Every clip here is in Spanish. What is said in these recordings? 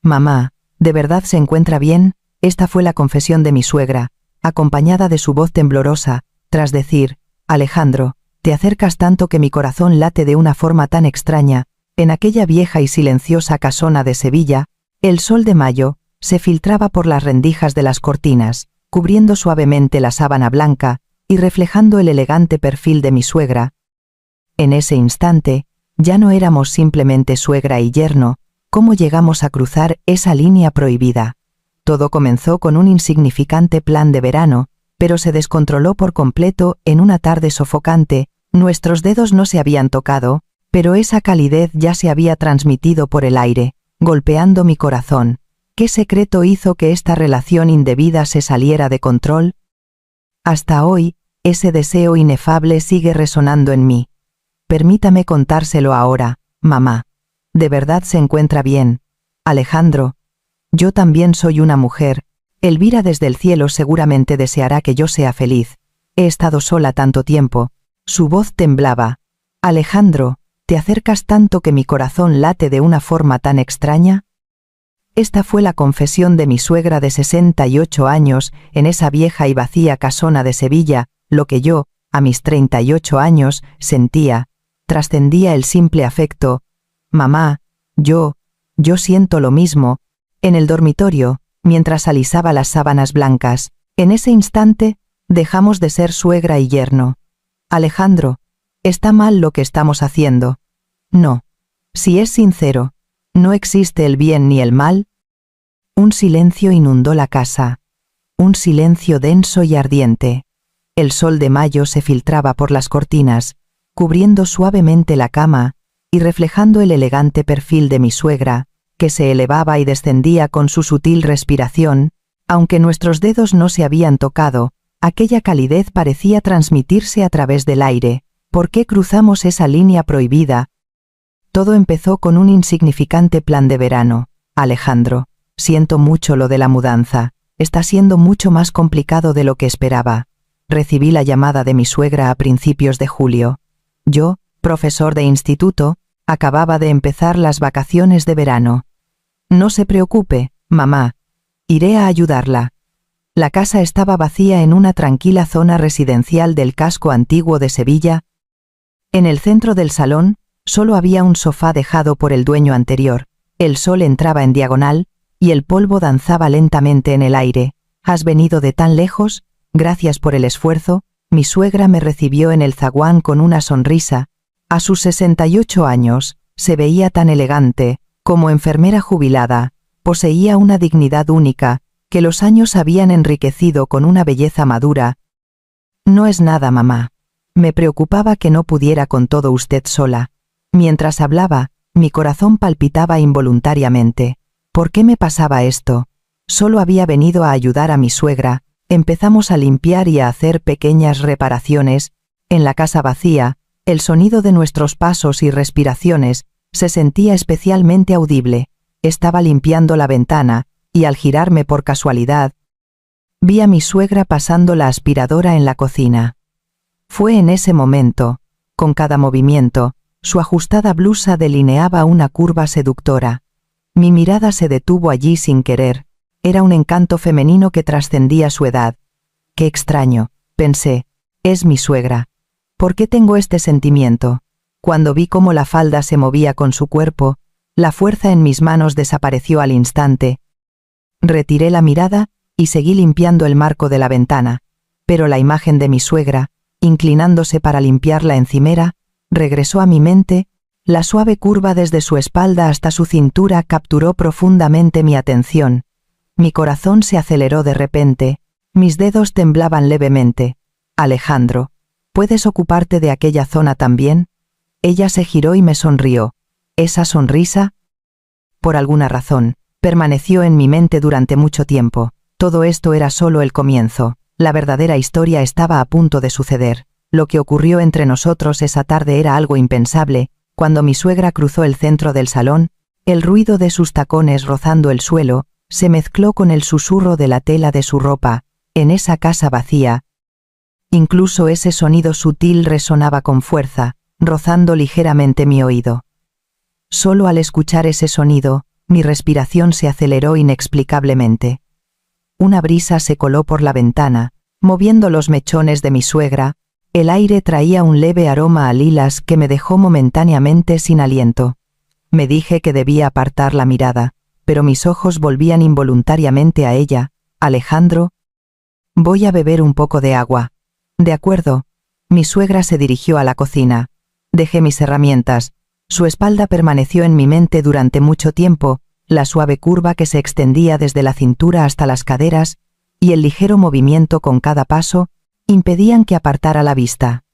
Mamá, ¿de verdad se encuentra bien? Esta fue la confesión de mi suegra, acompañada de su voz temblorosa, tras decir: Alejandro, te acercas tanto que mi corazón late de una forma tan extraña. En aquella vieja y silenciosa casona de Sevilla, el sol de mayo se filtraba por las rendijas de las cortinas, cubriendo suavemente la sábana blanca y reflejando el elegante perfil de mi suegra. En ese instante, ya no éramos simplemente suegra y yerno. ¿Cómo llegamos a cruzar esa línea prohibida? Todo comenzó con un insignificante plan de verano, pero se descontroló por completo en una tarde sofocante. Nuestros dedos no se habían tocado, pero esa calidez ya se había transmitido por el aire, golpeando mi corazón. ¿Qué secreto hizo que esta relación indebida se saliera de control? Hasta hoy, ese deseo inefable sigue resonando en mí. Permítame contárselo ahora, mamá. ¿De verdad se encuentra bien? Alejandro. Yo también soy una mujer. Elvira desde el cielo seguramente deseará que yo sea feliz. He estado sola tanto tiempo. Su voz temblaba. Alejandro, ¿te acercas tanto que mi corazón late de una forma tan extraña? Esta fue la confesión de mi suegra de 68 años en esa vieja y vacía casona de Sevilla. Lo que yo, a mis 38 años, sentía, trascendía el simple afecto. Mamá, yo siento lo mismo. En el dormitorio, mientras alisaba las sábanas blancas, en ese instante, dejamos de ser suegra y yerno. Alejandro, ¿está mal lo que estamos haciendo? No. Si es sincero, ¿no existe el bien ni el mal? Un silencio inundó la casa. Un silencio denso y ardiente. El sol de mayo se filtraba por las cortinas, cubriendo suavemente la cama y reflejando el elegante perfil de mi suegra, que se elevaba y descendía con su sutil respiración. Aunque nuestros dedos no se habían tocado, aquella calidez parecía transmitirse a través del aire. ¿Por qué cruzamos esa línea prohibida? Todo empezó con un insignificante plan de verano. Alejandro, siento mucho lo de la mudanza. Está siendo mucho más complicado de lo que esperaba. Recibí la llamada de mi suegra a principios de julio. Yo, profesor de instituto, acababa de empezar las vacaciones de verano. No se preocupe, mamá. Iré a ayudarla. La casa estaba vacía en una tranquila zona residencial del casco antiguo de Sevilla. En el centro del salón, solo había un sofá dejado por el dueño anterior. El sol entraba en diagonal, y el polvo danzaba lentamente en el aire. ¿Has venido de tan lejos? Gracias por el esfuerzo. Mi suegra me recibió en el zaguán con una sonrisa. A sus 68 años, se veía tan elegante. Como enfermera jubilada, poseía una dignidad única, que los años habían enriquecido con una belleza madura. No es nada, mamá. Me preocupaba que no pudiera con todo usted sola. Mientras hablaba, mi corazón palpitaba involuntariamente. ¿Por qué me pasaba esto? Solo había venido a ayudar a mi suegra. Empezamos a limpiar y a hacer pequeñas reparaciones. En la casa vacía, el sonido de nuestros pasos y respiraciones se sentía especialmente audible. Estaba limpiando la ventana, y al girarme por casualidad, vi a mi suegra pasando la aspiradora en la cocina. Fue en ese momento, con cada movimiento, su ajustada blusa delineaba una curva seductora. Mi mirada se detuvo allí sin querer. Era un encanto femenino que trascendía su edad. Qué extraño, pensé, es mi suegra. ¿Por qué tengo este sentimiento? Cuando vi cómo la falda se movía con su cuerpo, la fuerza en mis manos desapareció al instante. Retiré la mirada y seguí limpiando el marco de la ventana, pero la imagen de mi suegra, inclinándose para limpiar la encimera, regresó a mi mente. La suave curva desde su espalda hasta su cintura capturó profundamente mi atención. Mi corazón se aceleró de repente, mis dedos temblaban levemente. Alejandro, ¿puedes ocuparte de aquella zona también? Ella se giró y me sonrió. ¿Esa sonrisa? Por alguna razón, permaneció en mi mente durante mucho tiempo. Todo esto era solo el comienzo. La verdadera historia estaba a punto de suceder. Lo que ocurrió entre nosotros esa tarde era algo impensable. Cuando mi suegra cruzó el centro del salón, el ruido de sus tacones rozando el suelo se mezcló con el susurro de la tela de su ropa. En esa casa vacía, incluso ese sonido sutil resonaba con fuerza, rozando ligeramente mi oído. Solo al escuchar ese sonido, Mi respiración se aceleró inexplicablemente. Una brisa se coló por la ventana, moviendo los mechones de mi suegra. El aire traía un leve aroma a lilas que me dejó momentáneamente sin aliento. Me dije que debía apartar la mirada, pero mis ojos volvían involuntariamente a ella. Alejandro, voy a beber un poco de agua. De acuerdo. Mi suegra se dirigió a la cocina. Dejé mis herramientas. Su espalda permaneció en mi mente durante mucho tiempo, la suave curva que se extendía desde la cintura hasta las caderas, y el ligero movimiento con cada paso, impedían que apartara la vista.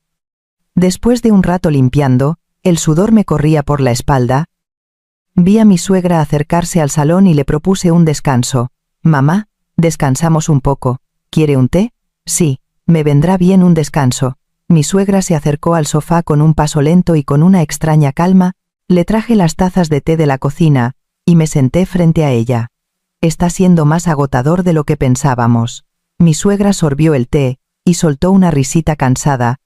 Después de un rato limpiando, el sudor me corría por la espalda. Vi a mi suegra acercarse al salón y le propuse un descanso. Mamá, descansamos un poco. ¿Quiere un té? Sí, me vendrá bien un descanso. Mi suegra se acercó al sofá con un paso lento y con una extraña calma. Le traje las tazas de té de la cocina, y me senté frente a ella. Está siendo más agotador de lo que pensábamos. Mi suegra sorbió el té, y soltó una risita cansada.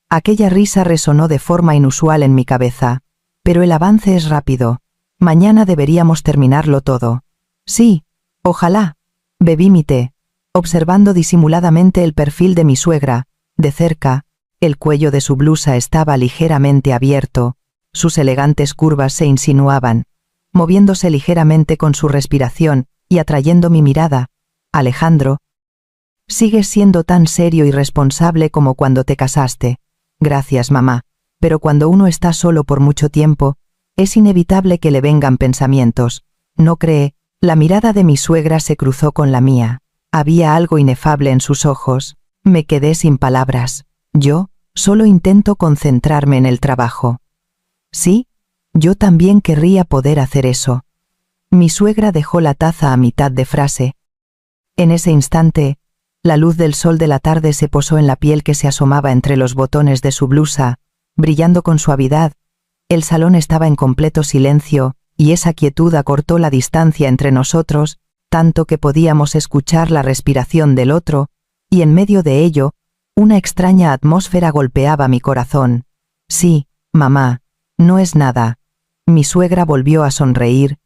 Aquella risa resonó de forma inusual en mi cabeza. Pero el avance es rápido. Mañana deberíamos terminarlo todo. Sí, ojalá. Bebí mi té, observando disimuladamente el perfil de mi suegra. De cerca, el cuello de su blusa estaba ligeramente abierto, sus elegantes curvas se insinuaban, moviéndose ligeramente con su respiración y atrayendo mi mirada. Alejandro, sigues siendo tan serio y responsable como cuando te casaste. Gracias, mamá, pero cuando uno está solo por mucho tiempo, es inevitable que le vengan pensamientos. ¿No cree? La mirada de mi suegra se cruzó con la mía. Había algo inefable en sus ojos. Me quedé sin palabras. Yo, solo intento concentrarme en el trabajo. Sí, yo también querría poder hacer eso. Mi suegra dejó la taza a mitad de frase. En ese instante, la luz del sol de la tarde se posó en la piel que se asomaba entre los botones de su blusa, brillando con suavidad. El salón estaba en completo silencio, y esa quietud acortó la distancia entre nosotros, tanto que podíamos escuchar la respiración del otro, y en medio de ello, una extraña atmósfera golpeaba mi corazón. Sí, mamá, no es nada. Mi suegra volvió a sonreír.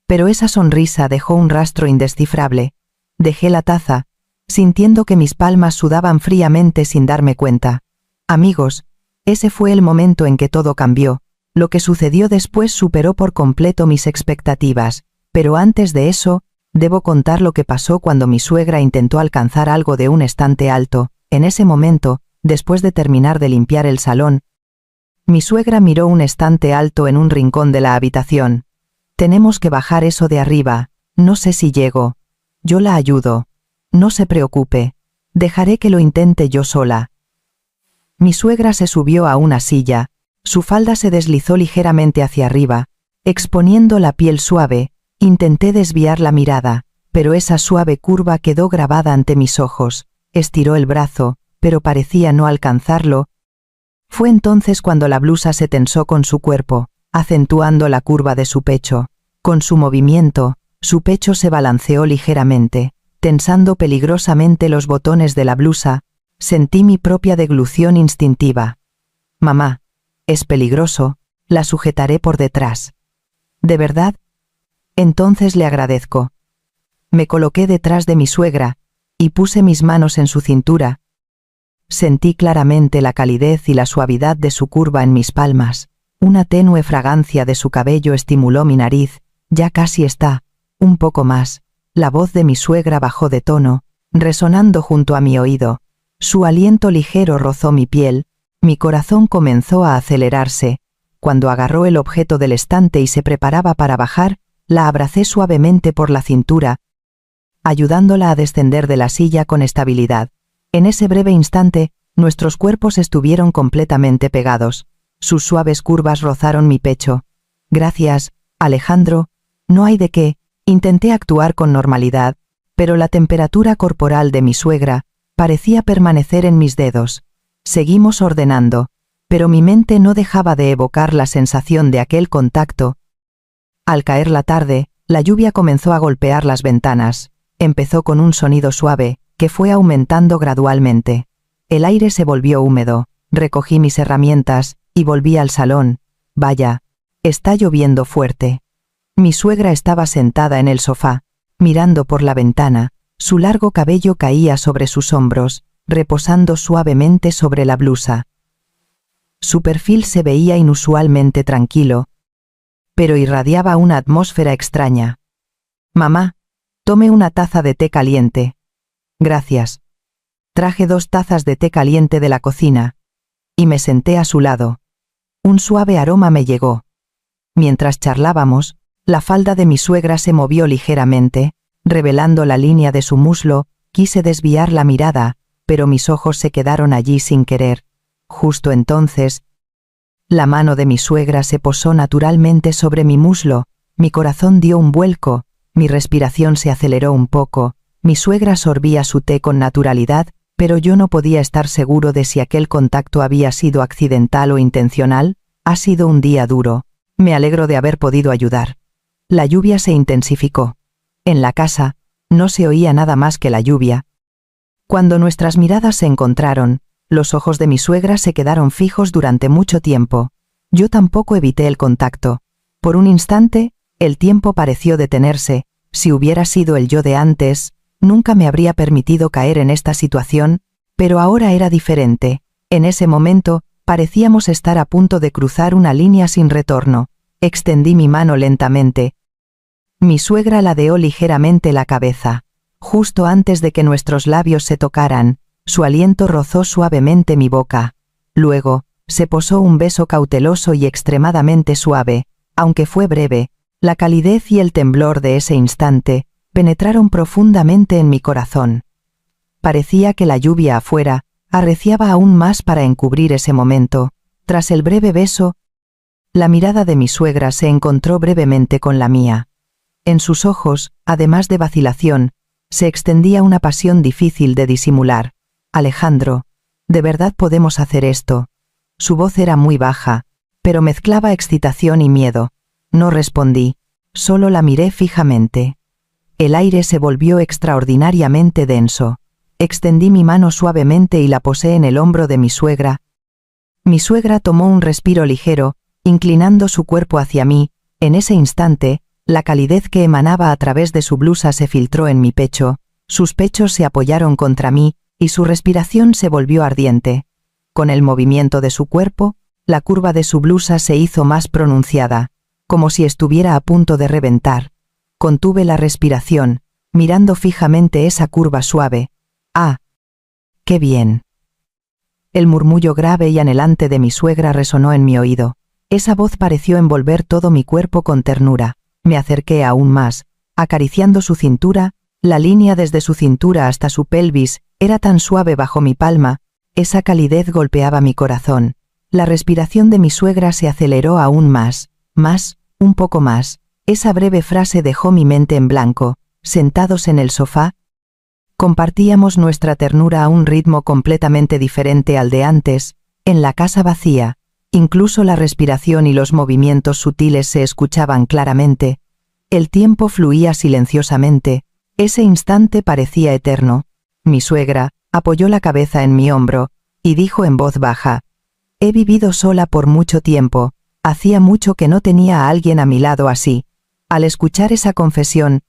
Pero esa sonrisa dejó un rastro indescifrable. Dejé la taza, sintiendo que mis palmas sudaban fríamente sin darme cuenta. Amigos, ese fue el momento en que todo cambió. Lo que sucedió después superó por completo mis expectativas, pero antes de eso, debo contar lo que pasó cuando mi suegra intentó alcanzar algo de un estante alto. En ese momento, después de terminar de limpiar el salón, mi suegra miró un estante alto en un rincón de la habitación. Tenemos que bajar eso de arriba. No sé si llego. Yo la ayudo. No se preocupe. Dejaré que lo intente yo sola. Mi suegra se subió a una silla. Su falda se deslizó ligeramente hacia arriba, exponiendo la piel suave. Intenté desviar la mirada, pero esa suave curva quedó grabada ante mis ojos. Estiró el brazo, pero parecía no alcanzarlo. Fue entonces cuando la blusa se tensó con su cuerpo, acentuando la curva de su pecho. Con su movimiento, su pecho se balanceó ligeramente, tensando peligrosamente los botones de la blusa. Sentí mi propia deglución instintiva. Mamá, es peligroso, la sujetaré por detrás. ¿De verdad? Entonces le agradezco. Me coloqué detrás de mi suegra, y puse mis manos en su cintura. Sentí claramente la calidez y la suavidad de su curva en mis palmas. Una tenue fragancia de su cabello estimuló mi nariz. Ya casi está. Un poco más. La voz de mi suegra bajó de tono, resonando junto a mi oído. Su aliento ligero rozó mi piel. Mi corazón comenzó a acelerarse. Cuando agarró el objeto del estante y se preparaba para bajar, la abracé suavemente por la cintura, ayudándola a descender de la silla con estabilidad. En ese breve instante, nuestros cuerpos estuvieron completamente pegados. Sus suaves curvas rozaron mi pecho. Gracias, Alejandro. No hay de qué. Intenté actuar con normalidad, pero la temperatura corporal de mi suegra parecía permanecer en mis dedos. Seguimos ordenando, pero mi mente no dejaba de evocar la sensación de aquel contacto. Al caer la tarde, la lluvia comenzó a golpear las ventanas. Empezó con un sonido suave, que fue aumentando gradualmente. El aire se volvió húmedo. Recogí mis herramientas, y volví al salón. Vaya, está lloviendo fuerte. Mi suegra estaba sentada en el sofá, mirando por la ventana, su largo cabello caía sobre sus hombros, reposando suavemente sobre la blusa. Su perfil se veía inusualmente tranquilo, pero irradiaba una atmósfera extraña. «Mamá, tome una taza de té caliente». «Gracias». Traje 2 tazas de té caliente de la cocina, y me senté a su lado. Un suave aroma me llegó. Mientras charlábamos, la falda de mi suegra se movió ligeramente, revelando la línea de su muslo. Quise desviar la mirada, pero mis ojos se quedaron allí sin querer. Justo entonces, la mano de mi suegra se posó naturalmente sobre mi muslo, mi corazón dio un vuelco, mi respiración se aceleró un poco, mi suegra sorbía su té con naturalidad, pero yo no podía estar seguro de si aquel contacto había sido accidental o intencional. Ha sido un día duro. Me alegro de haber podido ayudar. La lluvia se intensificó. En la casa, no se oía nada más que la lluvia. Cuando nuestras miradas se encontraron, los ojos de mi suegra se quedaron fijos durante mucho tiempo. Yo tampoco evité el contacto. Por un instante, el tiempo pareció detenerse. Si hubiera sido el yo de antes, nunca me habría permitido caer en esta situación, pero ahora era diferente. En ese momento, parecíamos estar a punto de cruzar una línea sin retorno. Extendí mi mano lentamente. Mi suegra ladeó ligeramente la cabeza. Justo antes de que nuestros labios se tocaran, su aliento rozó suavemente mi boca. Luego, se posó un beso cauteloso y extremadamente suave, aunque fue breve. La calidez y el temblor de ese instante penetraron profundamente en mi corazón. Parecía que la lluvia afuera arreciaba aún más para encubrir ese momento. Tras el breve beso, la mirada de mi suegra se encontró brevemente con la mía. En sus ojos, además de vacilación, se extendía una pasión difícil de disimular. «Alejandro, ¿de verdad podemos hacer esto?» Su voz era muy baja, pero mezclaba excitación y miedo. No respondí, solo la miré fijamente. El aire se volvió extraordinariamente denso. Extendí mi mano suavemente y la posé en el hombro de mi suegra. Mi suegra tomó un respiro ligero, inclinando su cuerpo hacia mí. En ese instante, la calidez que emanaba a través de su blusa se filtró en mi pecho, sus pechos se apoyaron contra mí, y su respiración se volvió ardiente. Con el movimiento de su cuerpo, la curva de su blusa se hizo más pronunciada, como si estuviera a punto de reventar. Contuve la respiración, mirando fijamente esa curva suave. «¡Ah! ¡Qué bien!». El murmullo grave y anhelante de mi suegra resonó en mi oído. Esa voz pareció envolver todo mi cuerpo con ternura. Me acerqué aún más, acariciando su cintura. La línea desde su cintura hasta su pelvis era tan suave bajo mi palma. Esa calidez golpeaba mi corazón. La respiración de mi suegra se aceleró aún más, un poco más. Esa breve frase dejó mi mente en blanco. Sentados en el sofá, compartíamos nuestra ternura a un ritmo completamente diferente al de antes. En la casa vacía, incluso la respiración y los movimientos sutiles se escuchaban claramente. El tiempo fluía silenciosamente. Ese instante parecía eterno. Mi suegra apoyó la cabeza en mi hombro y dijo en voz baja: «He vivido sola por mucho tiempo. Hacía mucho que no tenía a alguien a mi lado así». Al escuchar esa confesión,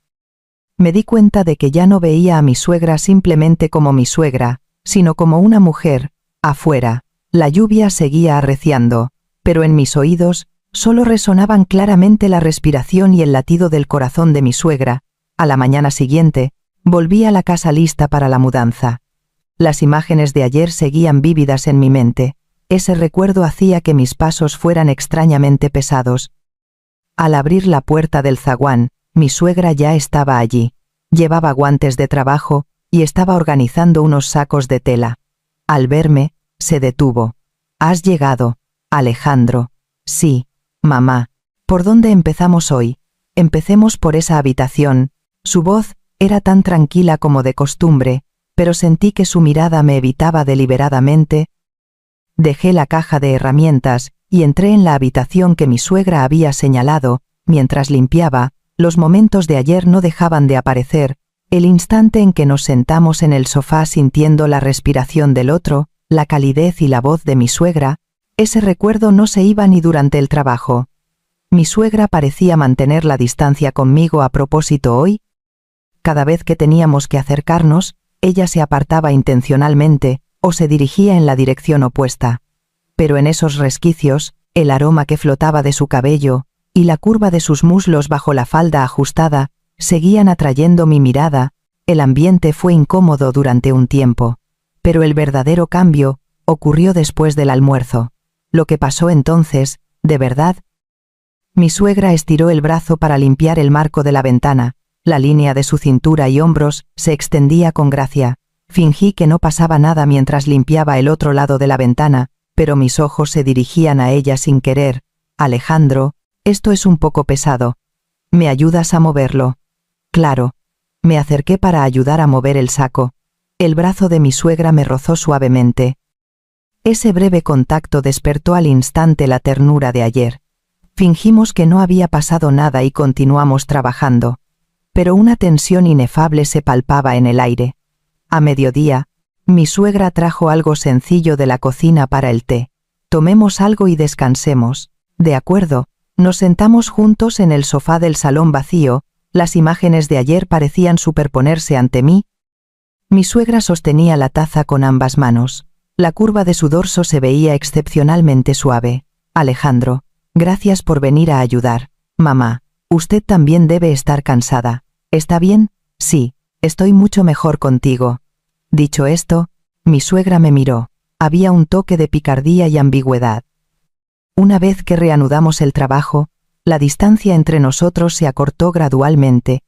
me di cuenta de que ya no veía a mi suegra simplemente como mi suegra, sino como una mujer. Afuera, la lluvia seguía arreciando, pero en mis oídos solo resonaban claramente la respiración y el latido del corazón de mi suegra. A la mañana siguiente, volví a la casa lista para la mudanza. Las imágenes de ayer seguían vívidas en mi mente. Ese recuerdo hacía que mis pasos fueran extrañamente pesados. Al abrir la puerta del zaguán, mi suegra ya estaba allí. Llevaba guantes de trabajo y estaba organizando unos sacos de tela. Al verme, se detuvo. «¿Has llegado, Alejandro?» «Sí, mamá. ¿Por dónde empezamos hoy?» «Empecemos por esa habitación». Su voz era tan tranquila como de costumbre, pero sentí que su mirada me evitaba deliberadamente. Dejé la caja de herramientas y entré en la habitación que mi suegra había señalado. Mientras limpiaba, los momentos de ayer no dejaban de aparecer. El instante en que nos sentamos en el sofá sintiendo la respiración del otro, la calidez y la voz de mi suegra, ese recuerdo no se iba ni durante el trabajo. Mi suegra parecía mantener la distancia conmigo a propósito hoy. Cada vez que teníamos que acercarnos, ella se apartaba intencionalmente, o se dirigía en la dirección opuesta. Pero en esos resquicios, el aroma que flotaba de su cabello, y la curva de sus muslos bajo la falda ajustada, seguían atrayendo mi mirada. El ambiente fue incómodo durante un tiempo. Pero el verdadero cambio ocurrió después del almuerzo. Lo que pasó entonces, de verdad. Mi suegra estiró el brazo para limpiar el marco de la ventana. La línea de su cintura y hombros se extendía con gracia. Fingí que no pasaba nada mientras limpiaba el otro lado de la ventana, pero mis ojos se dirigían a ella sin querer. Alejandro, esto es un poco pesado. ¿Me ayudas a moverlo? Claro. Me acerqué para ayudar a mover el saco. El brazo de mi suegra me rozó suavemente. Ese breve contacto despertó al instante la ternura de ayer. Fingimos que no había pasado nada y continuamos trabajando. Pero una tensión inefable se palpaba en el aire. A mediodía, mi suegra trajo algo sencillo de la cocina para el té. Tomemos algo y descansemos. De acuerdo, nos sentamos juntos en el sofá del salón vacío. Las imágenes de ayer parecían superponerse ante mí. Mi suegra sostenía la taza con ambas manos. La curva de su dorso se veía excepcionalmente suave. Alejandro, gracias por venir a ayudar. Mamá, usted también debe estar cansada. ¿Está bien? Sí, estoy mucho mejor contigo. Dicho esto, mi suegra me miró. Había un toque de picardía y ambigüedad. Una vez que reanudamos el trabajo, la distancia entre nosotros se acortó gradualmente.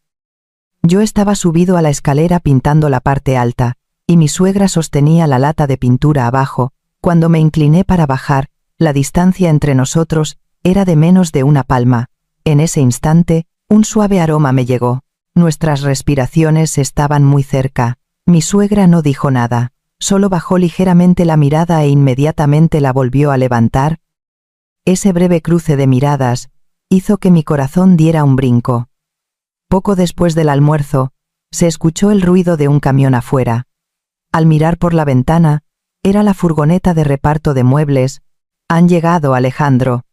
Yo estaba subido a la escalera pintando la parte alta, y mi suegra sostenía la lata de pintura abajo. Cuando me incliné para bajar, la distancia entre nosotros era de menos de una palma. En ese instante, un suave aroma me llegó. Nuestras respiraciones estaban muy cerca. Mi suegra no dijo nada, solo bajó ligeramente la mirada e inmediatamente la volvió a levantar. Ese breve cruce de miradas hizo que mi corazón diera un brinco. Poco después del almuerzo, se escuchó el ruido de un camión afuera. Al mirar por la ventana, era la furgoneta de reparto de muebles. Han llegado, Alejandro.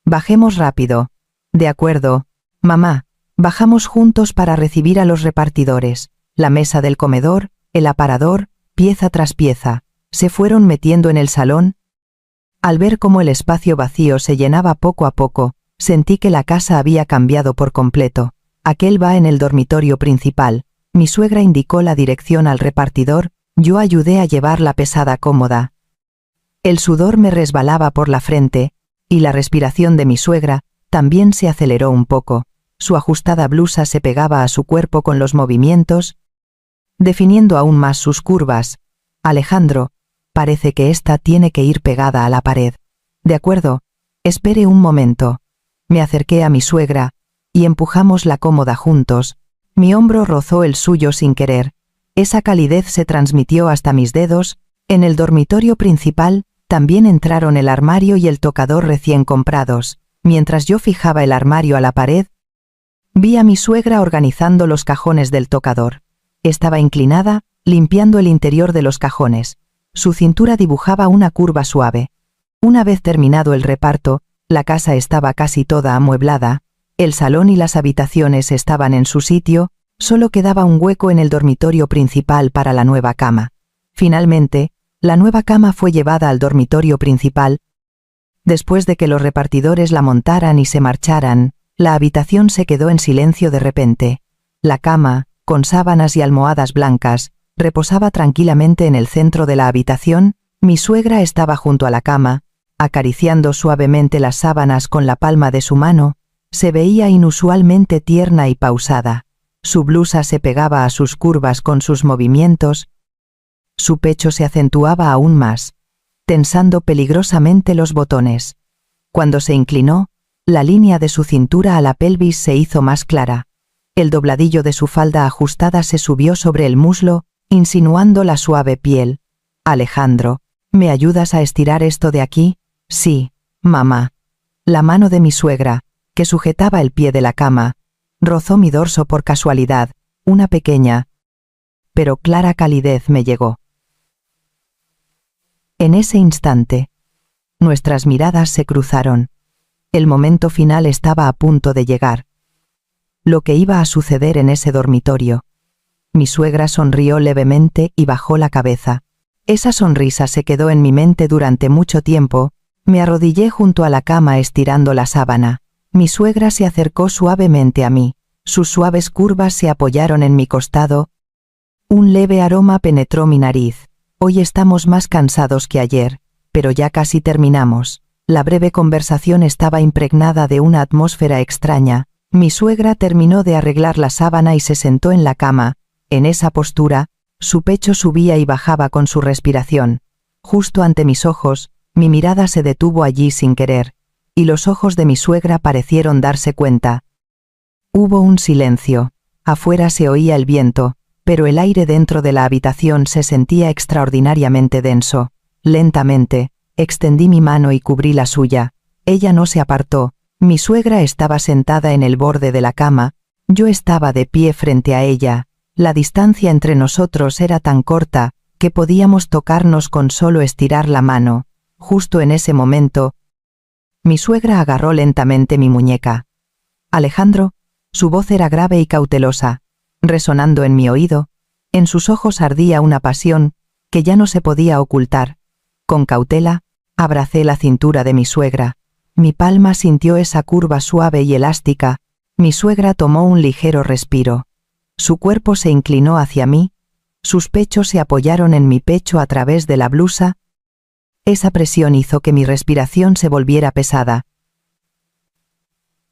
Bajemos rápido. De acuerdo, mamá. Bajamos juntos para recibir a los repartidores. La mesa del comedor, el aparador, pieza tras pieza, se fueron metiendo en el salón. Al ver cómo el espacio vacío se llenaba poco a poco, sentí que la casa había cambiado por completo. Aquel va en el dormitorio principal. Mi suegra indicó la dirección al repartidor. Yo ayudé a llevar la pesada cómoda. El sudor me resbalaba por la frente, y la respiración de mi suegra también se aceleró un poco. Su ajustada blusa se pegaba a su cuerpo con los movimientos, definiendo aún más sus curvas. Alejandro, parece que esta tiene que ir pegada a la pared. De acuerdo, espere un momento. Me acerqué a mi suegra, y empujamos la cómoda juntos. Mi hombro rozó el suyo sin querer. Esa calidez se transmitió hasta mis dedos. En el dormitorio principal, también entraron el armario y el tocador recién comprados. Mientras yo fijaba el armario a la pared, vi a mi suegra organizando los cajones del tocador. Estaba inclinada, limpiando el interior de los cajones. Su cintura dibujaba una curva suave. Una vez terminado el reparto, la casa estaba casi toda amueblada. El salón y las habitaciones estaban en su sitio, solo quedaba un hueco en el dormitorio principal para la nueva cama. Finalmente, la nueva cama fue llevada al dormitorio principal. Después de que los repartidores la montaran y se marcharan, la habitación se quedó en silencio de repente. La cama, con sábanas y almohadas blancas, reposaba tranquilamente en el centro de la habitación. Mi suegra estaba junto a la cama, acariciando suavemente las sábanas con la palma de su mano. Se veía inusualmente tierna y pausada. Su blusa se pegaba a sus curvas con sus movimientos. Su pecho se acentuaba aún más, tensando peligrosamente los botones. Cuando se inclinó, la línea de su cintura a la pelvis se hizo más clara. El dobladillo de su falda ajustada se subió sobre el muslo, insinuando la suave piel. Alejandro, ¿me ayudas a estirar esto de aquí? Sí, mamá. La mano de mi suegra, que sujetaba el pie de la cama, rozó mi dorso por casualidad. Una pequeña, pero clara calidez me llegó. En ese instante, nuestras miradas se cruzaron. El momento final estaba a punto de llegar. Lo que iba a suceder en ese dormitorio. Mi suegra sonrió levemente y bajó la cabeza. Esa sonrisa se quedó en mi mente durante mucho tiempo. Me arrodillé junto a la cama estirando la sábana. Mi suegra se acercó suavemente a mí. Sus suaves curvas se apoyaron en mi costado. Un leve aroma penetró mi nariz. Hoy estamos más cansados que ayer, pero ya casi terminamos. La breve conversación estaba impregnada de una atmósfera extraña. Mi suegra terminó de arreglar la sábana y se sentó en la cama. En esa postura, su pecho subía y bajaba con su respiración. Justo ante mis ojos, mi mirada se detuvo allí sin querer, y los ojos de mi suegra parecieron darse cuenta. Hubo un silencio. Afuera se oía el viento, pero el aire dentro de la habitación se sentía extraordinariamente denso. Lentamente, extendí mi mano y cubrí la suya. Ella no se apartó. Mi suegra estaba sentada en el borde de la cama. Yo estaba de pie frente a ella. La distancia entre nosotros era tan corta que podíamos tocarnos con solo estirar la mano. Justo en ese momento, mi suegra agarró lentamente mi muñeca. Alejandro, su voz era grave y cautelosa, resonando en mi oído. En sus ojos ardía una pasión que ya no se podía ocultar. Con cautela, abracé la cintura de mi suegra. Mi palma sintió esa curva suave y elástica. Mi suegra tomó un ligero respiro. Su cuerpo se inclinó hacia mí. Sus pechos se apoyaron en mi pecho a través de la blusa. Esa presión hizo que mi respiración se volviera pesada.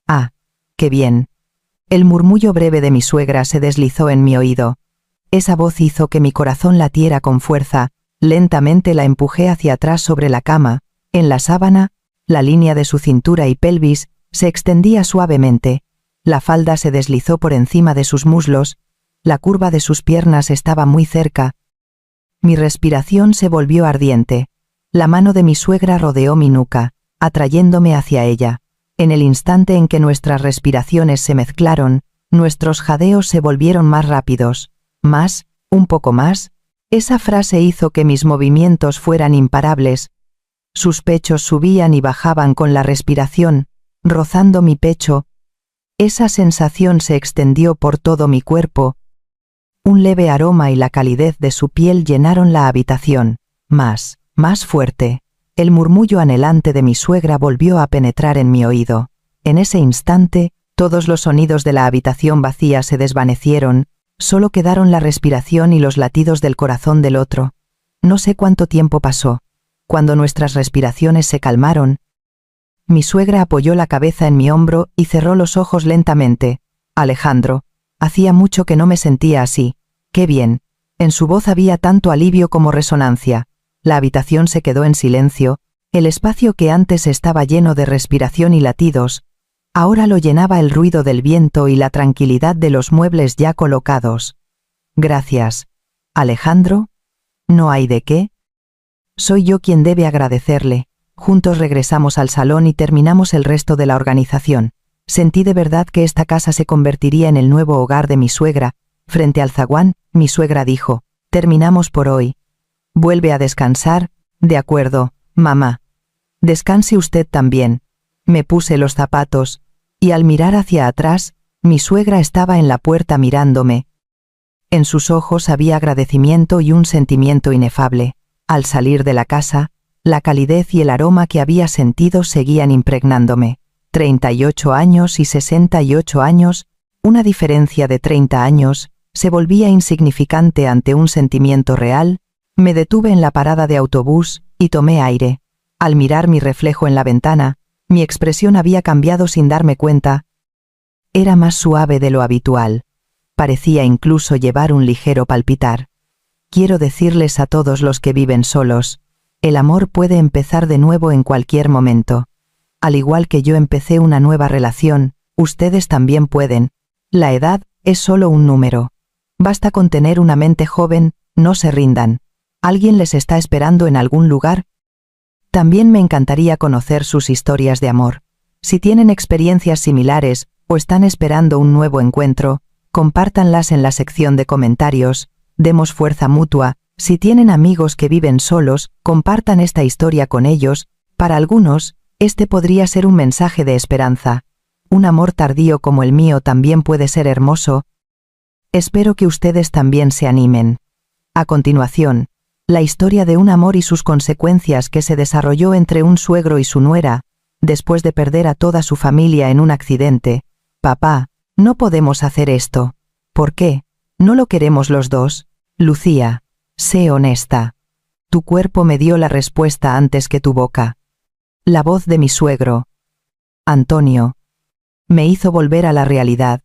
«Ah, qué bien». El murmullo breve de mi suegra se deslizó en mi oído. Esa voz hizo que mi corazón latiera con fuerza. Lentamente la empujé hacia atrás sobre la cama. En la sábana, la línea de su cintura y pelvis se extendía suavemente. La falda se deslizó por encima de sus muslos. La curva de sus piernas estaba muy cerca. Mi respiración se volvió ardiente. La mano de mi suegra rodeó mi nuca, atrayéndome hacia ella. En el instante en que nuestras respiraciones se mezclaron, nuestros jadeos se volvieron más rápidos. Más, un poco más. Esa frase hizo que mis movimientos fueran imparables. Sus pechos subían y bajaban con la respiración, rozando mi pecho. Esa sensación se extendió por todo mi cuerpo. Un leve aroma y la calidez de su piel llenaron la habitación. Más fuerte. El murmullo anhelante de mi suegra volvió a penetrar en mi oído. En ese instante, todos los sonidos de la habitación vacía se desvanecieron, solo quedaron la respiración y los latidos del corazón del otro. No sé cuánto tiempo pasó. Cuando nuestras respiraciones se calmaron, mi suegra apoyó la cabeza en mi hombro y cerró los ojos lentamente. Alejandro, hacía mucho que no me sentía así. ¡Qué bien! En su voz había tanto alivio como resonancia. La habitación se quedó en silencio. El espacio que antes estaba lleno de respiración y latidos, ahora lo llenaba el ruido del viento y la tranquilidad de los muebles ya colocados. Gracias, Alejandro. ¿No hay de qué? Soy yo quien debe agradecerle. Juntos regresamos al salón y terminamos el resto de la organización. Sentí de verdad que esta casa se convertiría en el nuevo hogar de mi suegra. Frente al zaguán, mi suegra dijo: «Terminamos por hoy. Vuelve a descansar». «De acuerdo, mamá». «Descanse usted también». Me puse los zapatos, y al mirar hacia atrás, mi suegra estaba en la puerta mirándome. En sus ojos había agradecimiento y un sentimiento inefable. Al salir de la casa, la calidez y el aroma que había sentido seguían impregnándome. 38 años y 68 años, una diferencia de 30 años, se volvía insignificante ante un sentimiento real. Me detuve en la parada de autobús y tomé aire. Al mirar mi reflejo en la ventana, mi expresión había cambiado sin darme cuenta. Era más suave de lo habitual. Parecía incluso llevar un ligero palpitar. Quiero decirles a todos los que viven solos, el amor puede empezar de nuevo en cualquier momento. Al igual que yo empecé una nueva relación, ustedes también pueden. La edad es solo un número. Basta con tener una mente joven, no se rindan. ¿Alguien les está esperando en algún lugar? También me encantaría conocer sus historias de amor. Si tienen experiencias similares o están esperando un nuevo encuentro, compártanlas en la sección de comentarios. Demos fuerza mutua. Si tienen amigos que viven solos, compartan esta historia con ellos. Para algunos, Este podría ser un mensaje de esperanza. Un amor tardío como el mío también puede ser hermoso. Espero que ustedes también se animen. A continuación, la historia de un amor y sus consecuencias que se desarrolló entre un suegro y su nuera, después de perder a toda su familia en un accidente. Papá, no podemos hacer esto. ¿Por qué? ¿No lo queremos los dos? Lucía, sé honesta. Tu cuerpo me dio la respuesta antes que tu boca. La voz de mi suegro, Antonio, me hizo volver a la realidad.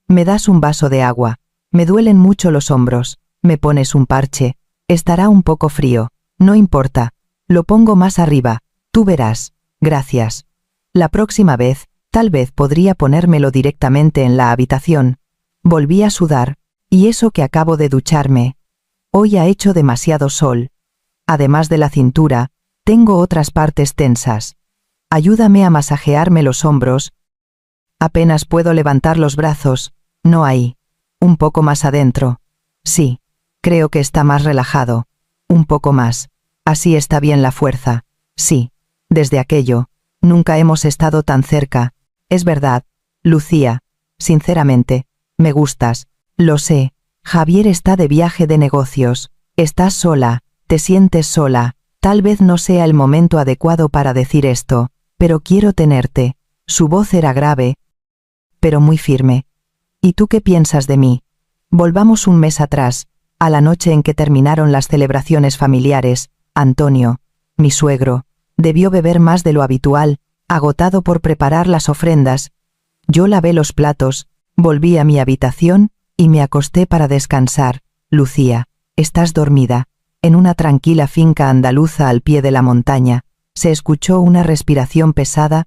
Me das un vaso de agua. Me duelen mucho los hombros. Me pones un parche. Estará un poco frío. No importa. Lo pongo más arriba. Tú verás. Gracias. La próxima vez, tal vez podría ponérmelo directamente en la habitación. Volví a sudar. Y eso que acabo de ducharme. Hoy ha hecho demasiado sol. Además de la cintura, tengo otras partes tensas. Ayúdame a masajearme los hombros. Apenas puedo levantar los brazos. No ahí. Un poco más adentro. Sí. Creo que está más relajado. Un poco más. Así está bien la fuerza. Sí. Desde aquello. Nunca hemos estado tan cerca. Es verdad. Lucía. Sinceramente. Me gustas. Lo sé. Javier está de viaje de negocios. Estás sola. Te sientes sola. Tal vez no sea el momento adecuado para decir esto, pero quiero tenerte. Su voz era grave, pero muy firme. ¿Y tú qué piensas de mí? Volvamos un mes atrás, a la noche en que terminaron las celebraciones familiares. Antonio, mi suegro, debió beber más de lo habitual, agotado por preparar las ofrendas. Yo lavé los platos, volví a mi habitación y me acosté para descansar. Lucía, estás dormida. En una tranquila finca andaluza al pie de la montaña, se escuchó una respiración pesada.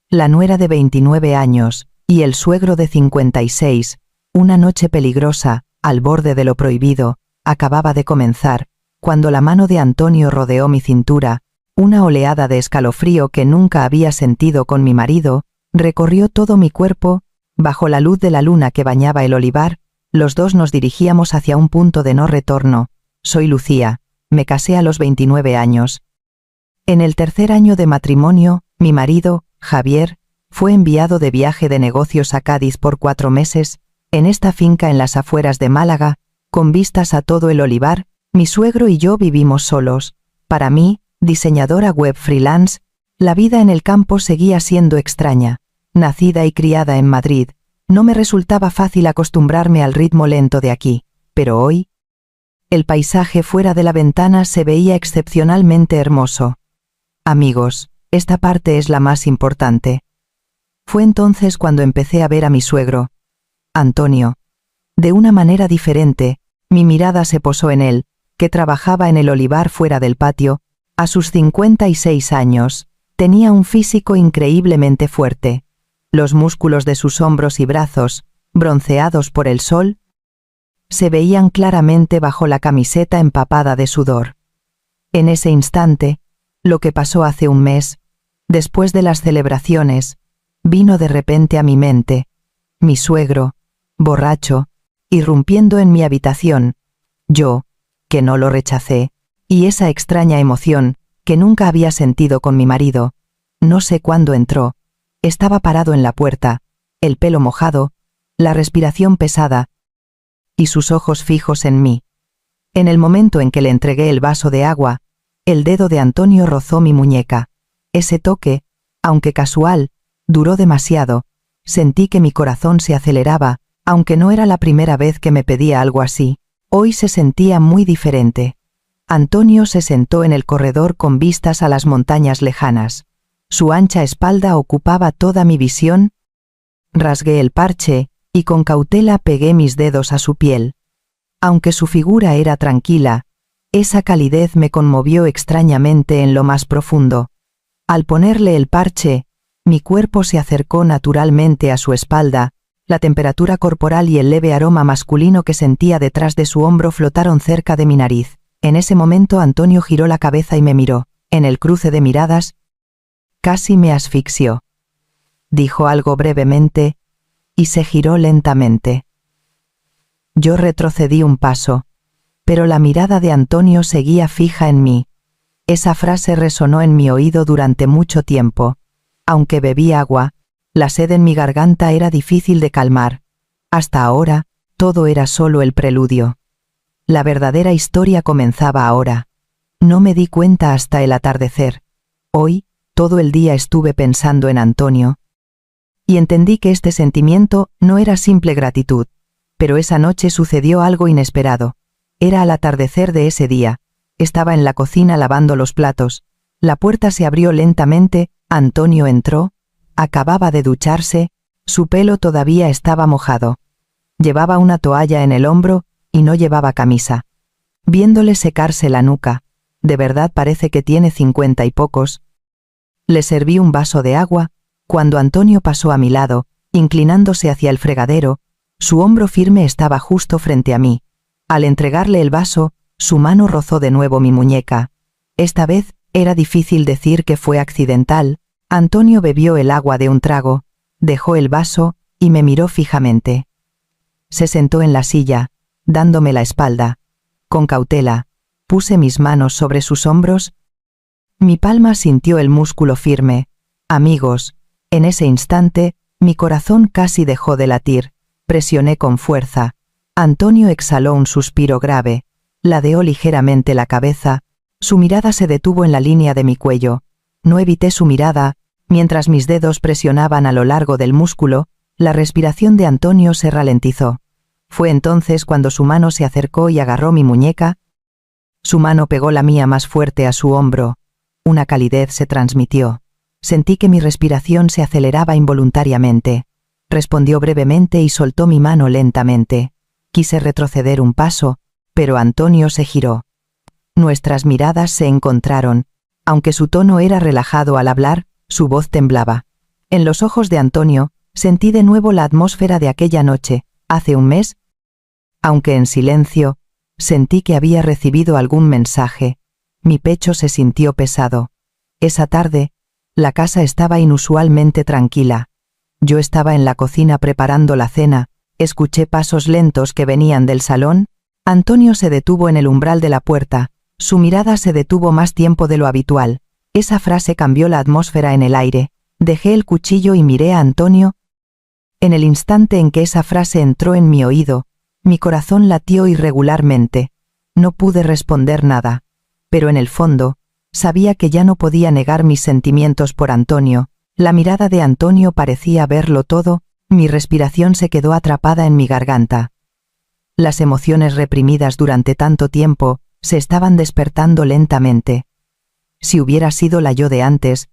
La nuera de 29 años, y el suegro de 56, una noche peligrosa, al borde de lo prohibido, acababa de comenzar, cuando la mano de Antonio rodeó mi cintura, una oleada de escalofrío que nunca había sentido con mi marido, recorrió todo mi cuerpo. Bajo la luz de la luna que bañaba el olivar, los dos nos dirigíamos hacia un punto de no retorno. Soy Lucía, me casé a los 29 años. En el tercer año de matrimonio, mi marido, Javier, fue enviado de viaje de negocios a Cádiz por 4 meses. En esta finca en las afueras de Málaga, con vistas a todo el olivar, mi suegro y yo vivimos solos. Para mí, diseñadora web freelance, la vida en el campo seguía siendo extraña. Nacida y criada en Madrid, no me resultaba fácil acostumbrarme al ritmo lento de aquí, pero hoy, el paisaje fuera de la ventana se veía excepcionalmente hermoso. Amigos, esta parte es la más importante. Fue entonces cuando empecé a ver a mi suegro, Antonio. De una manera diferente, mi mirada se posó en él, que trabajaba en el olivar fuera del patio. A sus 56 años, tenía un físico increíblemente fuerte. Los músculos de sus hombros y brazos, bronceados por el sol, se veían claramente bajo la camiseta empapada de sudor. En ese instante, lo que pasó hace un mes, después de las celebraciones, vino de repente a mi mente. Mi suegro, borracho, irrumpiendo en mi habitación. Yo, que no lo rechacé, y esa extraña emoción, que nunca había sentido con mi marido. No sé cuándo entró. Estaba parado en la puerta, el pelo mojado, la respiración pesada, y sus ojos fijos en mí. En el momento en que le entregué el vaso de agua, el dedo de Antonio rozó mi muñeca. Ese toque, aunque casual, duró demasiado. Sentí que mi corazón se aceleraba, aunque no era la primera vez que me pedía algo así. Hoy se sentía muy diferente. Antonio se sentó en el corredor con vistas a las montañas lejanas. Su ancha espalda ocupaba toda mi visión. Rasgué el parche, y con cautela pegué mis dedos a su piel. Aunque su figura era tranquila, esa calidez me conmovió extrañamente en lo más profundo. Al ponerle el parche, mi cuerpo se acercó naturalmente a su espalda. La temperatura corporal y el leve aroma masculino que sentía detrás de su hombro flotaron cerca de mi nariz. En ese momento Antonio giró la cabeza y me miró. En el cruce de miradas, casi me asfixió. Dijo algo brevemente, y se giró lentamente. Yo retrocedí un paso, pero la mirada de Antonio seguía fija en mí. Esa frase resonó en mi oído durante mucho tiempo. Aunque bebí agua, la sed en mi garganta era difícil de calmar. Hasta ahora, todo era solo el preludio. La verdadera historia comenzaba ahora. No me di cuenta hasta el atardecer. Hoy, todo el día estuve pensando en Antonio. Y entendí que este sentimiento no era simple gratitud. Pero esa noche sucedió algo inesperado. Era al atardecer de ese día. Estaba en la cocina lavando los platos. La puerta se abrió lentamente, Antonio entró. Acababa de ducharse, su pelo todavía estaba mojado. Llevaba una toalla en el hombro y no llevaba camisa. Viéndole secarse la nuca, de verdad parece que tiene 50 y pocos. Le serví un vaso de agua, cuando Antonio pasó a mi lado, inclinándose hacia el fregadero, su hombro firme estaba justo frente a mí. Al entregarle el vaso, su mano rozó de nuevo mi muñeca. Esta vez, era difícil decir que fue accidental. Antonio bebió el agua de un trago, dejó el vaso y me miró fijamente. Se sentó en la silla, dándome la espalda. Con cautela, puse mis manos sobre sus hombros. Mi palma sintió el músculo firme. Amigos, en ese instante, mi corazón casi dejó de latir. Presioné con fuerza. Antonio exhaló un suspiro grave, ladeó ligeramente la cabeza, su mirada se detuvo en la línea de mi cuello. No evité su mirada, mientras mis dedos presionaban a lo largo del músculo, la respiración de Antonio se ralentizó. Fue entonces cuando su mano se acercó y agarró mi muñeca. Su mano pegó la mía más fuerte a su hombro. Una calidez se transmitió. Sentí que mi respiración se aceleraba involuntariamente. Respondió brevemente y soltó mi mano lentamente. Quise retroceder un paso, pero Antonio se giró. Nuestras miradas se encontraron. Aunque su tono era relajado al hablar, su voz temblaba. En los ojos de Antonio, sentí de nuevo la atmósfera de aquella noche, hace un mes. Aunque en silencio, sentí que había recibido algún mensaje. Mi pecho se sintió pesado. Esa tarde, la casa estaba inusualmente tranquila. Yo estaba en la cocina preparando la cena, escuché pasos lentos que venían del salón. Antonio se detuvo en el umbral de la puerta, su mirada se detuvo más tiempo de lo habitual. Esa frase cambió la atmósfera en el aire. Dejé el cuchillo y miré a Antonio. En el instante en que esa frase entró en mi oído, mi corazón latió irregularmente. No pude responder nada, pero en el fondo, sabía que ya no podía negar mis sentimientos por Antonio. La mirada de Antonio parecía verlo todo, mi respiración se quedó atrapada en mi garganta. Las emociones reprimidas durante tanto tiempo se estaban despertando lentamente. Si hubiera sido la yo de antes,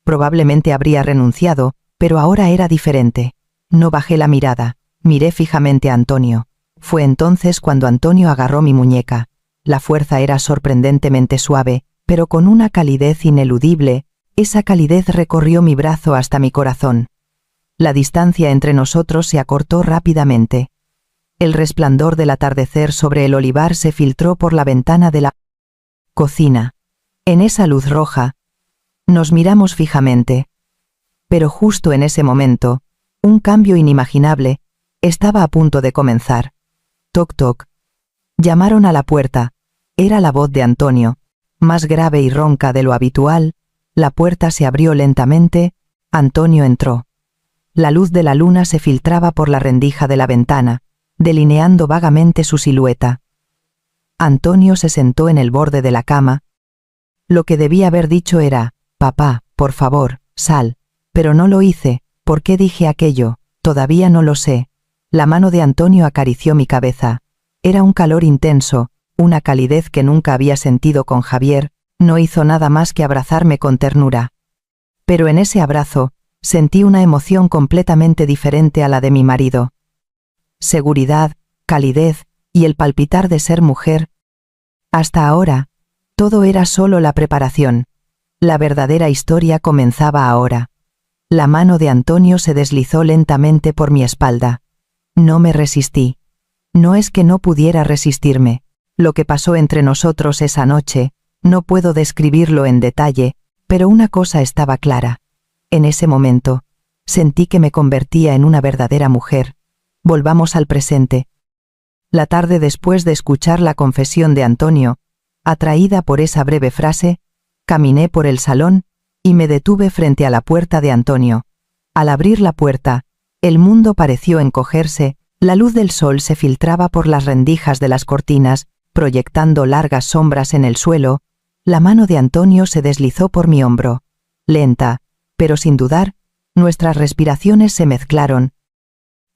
probablemente habría renunciado, pero ahora era diferente. No bajé la mirada, miré fijamente a Antonio. Fue entonces cuando Antonio agarró mi muñeca. La fuerza era sorprendentemente suave, pero con una calidez ineludible. Esa calidez recorrió mi brazo hasta mi corazón. La distancia entre nosotros se acortó rápidamente. El resplandor del atardecer sobre el olivar se filtró por la ventana de la cocina. En esa luz roja, nos miramos fijamente. Pero justo en ese momento, un cambio inimaginable estaba a punto de comenzar. Toc toc. Llamaron a la puerta. Era la voz de Antonio, más grave y ronca de lo habitual. La puerta se abrió lentamente. Antonio entró. La luz de la luna se filtraba por la rendija de la ventana, delineando vagamente su silueta. Antonio se sentó en el borde de la cama. Lo que debía haber dicho era, «Papá, por favor, sal». Pero no lo hice. ¿Por qué dije aquello? Todavía no lo sé. La mano de Antonio acarició mi cabeza. Era un calor intenso, una calidez que nunca había sentido con Javier. No hizo nada más que abrazarme con ternura. Pero en ese abrazo, sentí una emoción completamente diferente a la de mi marido. Seguridad, calidez y el palpitar de ser mujer. Hasta ahora, todo era solo la preparación. La verdadera historia comenzaba ahora. La mano de Antonio se deslizó lentamente por mi espalda. No me resistí. No es que no pudiera resistirme. Lo que pasó entre nosotros esa noche, no puedo describirlo en detalle, pero una cosa estaba clara. En ese momento, sentí que me convertía en una verdadera mujer. Volvamos al presente. La tarde después de escuchar la confesión de Antonio, Atraída por esa breve frase, caminé por el salón, y me detuve frente a la puerta de Antonio. Al abrir la puerta, el mundo pareció encogerse, la luz del sol se filtraba por las rendijas de las cortinas, proyectando largas sombras en el suelo. La mano de Antonio se deslizó por mi hombro. Lenta, pero sin dudar, nuestras respiraciones se mezclaron.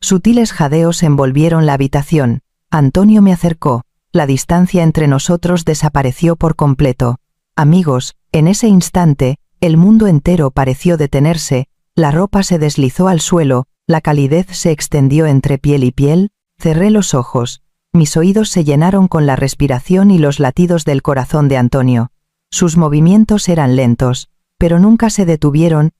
Sutiles jadeos envolvieron la habitación. Antonio me acercó. La distancia entre nosotros desapareció por completo. Amigos, en ese instante, el mundo entero pareció detenerse, la ropa se deslizó al suelo, la calidez se extendió entre piel y piel, cerré los ojos. Mis oídos se llenaron con la respiración y los latidos del corazón de Antonio. Sus movimientos eran lentos, pero nunca se detuvieron.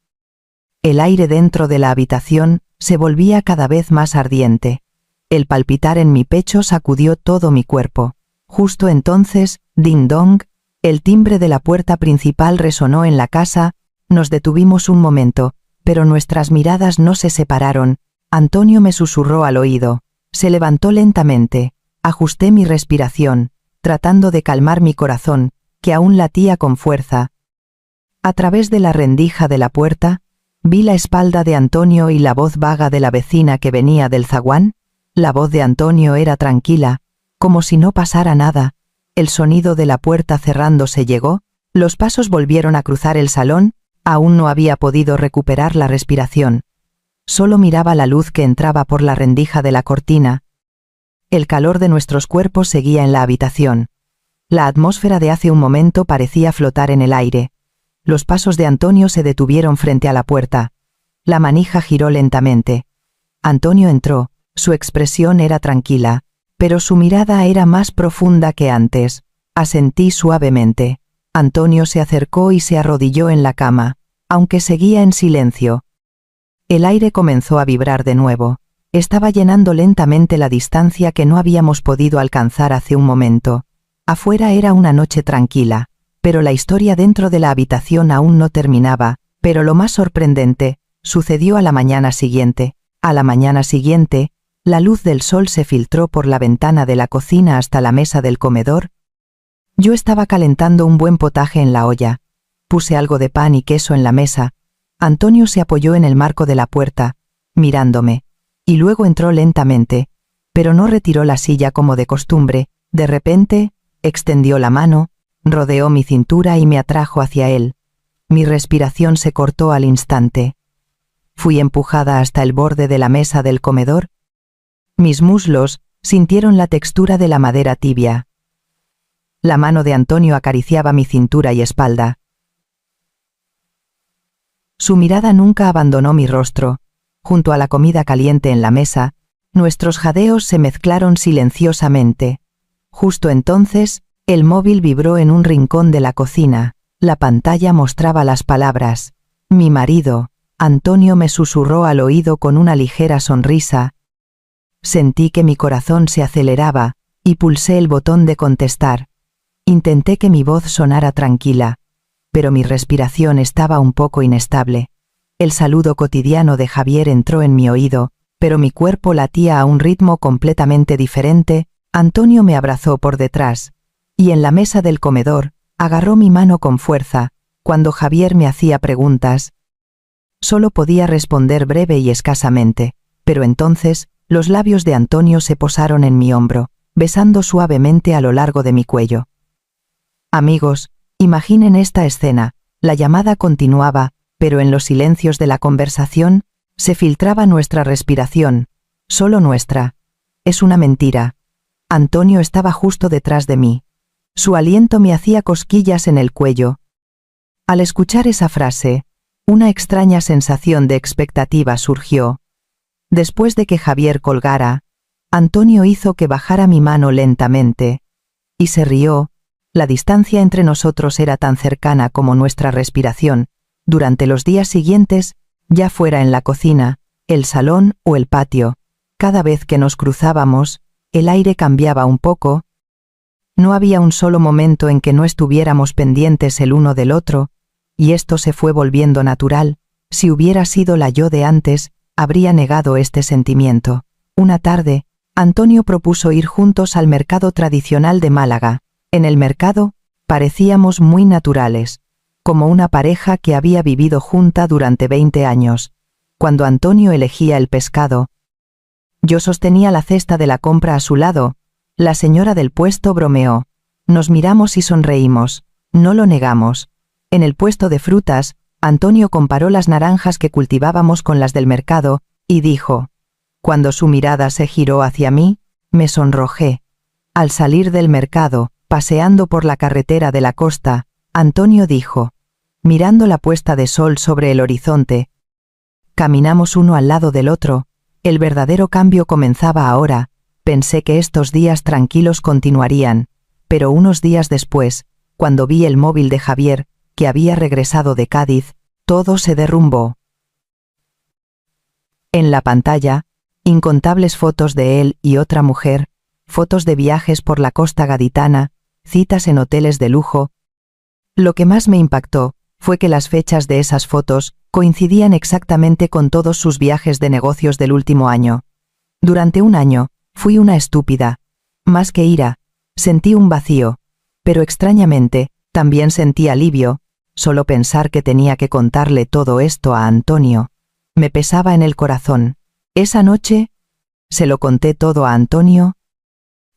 El aire dentro de la habitación se volvía cada vez más ardiente. El palpitar en mi pecho sacudió todo mi cuerpo. Justo entonces, ding dong, el timbre de la puerta principal resonó en la casa. Nos detuvimos un momento, pero nuestras miradas no se separaron. Antonio me susurró al oído. Se levantó lentamente. Ajusté mi respiración, tratando de calmar mi corazón, que aún latía con fuerza. A través de la rendija de la puerta, vi la espalda de Antonio y la voz vaga de la vecina que venía del zaguán. La voz de Antonio era tranquila, como si no pasara nada. El sonido de la puerta cerrándose llegó, los pasos volvieron a cruzar el salón, aún no había podido recuperar la respiración. Solo miraba la luz que entraba por la rendija de la cortina. El calor de nuestros cuerpos seguía en la habitación. La atmósfera de hace un momento parecía flotar en el aire. Los pasos de Antonio se detuvieron frente a la puerta. La manija giró lentamente. Antonio entró, su expresión era tranquila, pero su mirada era más profunda que antes. Asentí suavemente. Antonio se acercó y se arrodilló en la cama, aunque seguía en silencio. El aire comenzó a vibrar de nuevo. Estaba llenando lentamente la distancia que no habíamos podido alcanzar hace un momento. Afuera era una noche tranquila, pero la historia dentro de la habitación aún no terminaba. Pero lo más sorprendente sucedió a la mañana siguiente. A la mañana siguiente, la luz del sol se filtró por la ventana de la cocina hasta la mesa del comedor. Yo estaba calentando un buen potaje en la olla. Puse algo de pan y queso en la mesa. Antonio se apoyó en el marco de la puerta, mirándome, y luego entró lentamente, pero no retiró la silla como de costumbre. De repente, extendió la mano, rodeó mi cintura y me atrajo hacia él. Mi respiración se cortó al instante. Fui empujada hasta el borde de la mesa del comedor. Mis muslos sintieron la textura de la madera tibia. La mano de Antonio acariciaba mi cintura y espalda. Su mirada nunca abandonó mi rostro. Junto a la comida caliente en la mesa, nuestros jadeos se mezclaron silenciosamente. Justo entonces, el móvil vibró en un rincón de la cocina. La pantalla mostraba las palabras: mi marido. Antonio me susurró al oído con una ligera sonrisa. Sentí que mi corazón se aceleraba, y pulsé el botón de contestar. Intenté que mi voz sonara tranquila, pero mi respiración estaba un poco inestable. El saludo cotidiano de Javier entró en mi oído, pero mi cuerpo latía a un ritmo completamente diferente. Antonio me abrazó por detrás, y en la mesa del comedor, agarró mi mano con fuerza. Cuando Javier me hacía preguntas, solo podía responder breve y escasamente, pero entonces, los labios de Antonio se posaron en mi hombro, besando suavemente a lo largo de mi cuello. Amigos, imaginen esta escena. La llamada continuaba, pero en los silencios de la conversación, se filtraba nuestra respiración, solo nuestra. Es una mentira. Antonio estaba justo detrás de mí. Su aliento me hacía cosquillas en el cuello. Al escuchar esa frase, una extraña sensación de expectativa surgió. Después de que Javier colgara, Antonio hizo que bajara mi mano lentamente, y se rió. La distancia entre nosotros era tan cercana como nuestra respiración. Durante los días siguientes, ya fuera en la cocina, el salón o el patio, cada vez que nos cruzábamos, el aire cambiaba un poco. No había un solo momento en que no estuviéramos pendientes el uno del otro, y esto se fue volviendo natural. Si hubiera sido la yo de antes, habría negado este sentimiento. Una tarde, Antonio propuso ir juntos al mercado tradicional de Málaga. En el mercado, Parecíamos muy naturales, como una pareja que había vivido junta durante 20 años. Cuando Antonio elegía el pescado, yo sostenía la cesta de la compra a su lado. La señora del puesto bromeó. Nos miramos y sonreímos. No lo negamos. En el puesto de frutas, Antonio comparó las naranjas que cultivábamos con las del mercado, y dijo. Cuando su mirada se giró hacia mí, me sonrojé. Al salir del mercado, paseando por la carretera de la costa, Antonio dijo, mirando la puesta de sol sobre el horizonte. Caminamos uno al lado del otro. El verdadero cambio comenzaba ahora. Pensé que estos días tranquilos continuarían, pero unos días después, cuando vi el móvil de Javier, que había regresado de Cádiz, todo se derrumbó. En la pantalla, incontables fotos de él y otra mujer, fotos de viajes por la costa gaditana, citas en hoteles de lujo. Lo que más me impactó fue que las fechas de esas fotos coincidían exactamente con todos sus viajes de negocios del último año. Durante un año, fui una estúpida. Más que ira, sentí un vacío, pero extrañamente, también sentí alivio. Solo pensar que tenía que contarle todo esto a Antonio. Me pesaba en el corazón. Esa noche, se lo conté todo a Antonio.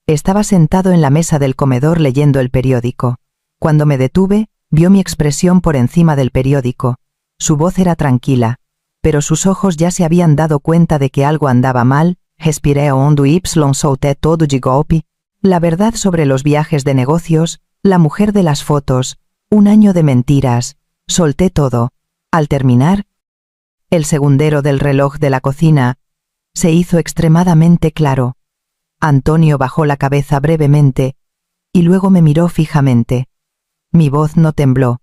Estaba sentado en la mesa del comedor leyendo el periódico. Cuando me detuve, vio mi expresión por encima del periódico. Su voz era tranquila, pero sus ojos ya se habían dado cuenta de que algo andaba mal. Respiré hondo y solté todo de golpe. La verdad sobre los viajes de negocios, la mujer de las fotos, un año de mentiras, solté todo. Al terminar, el segundero del reloj de la cocina se hizo extremadamente claro. Antonio bajó la cabeza brevemente y luego me miró fijamente. Mi voz no tembló.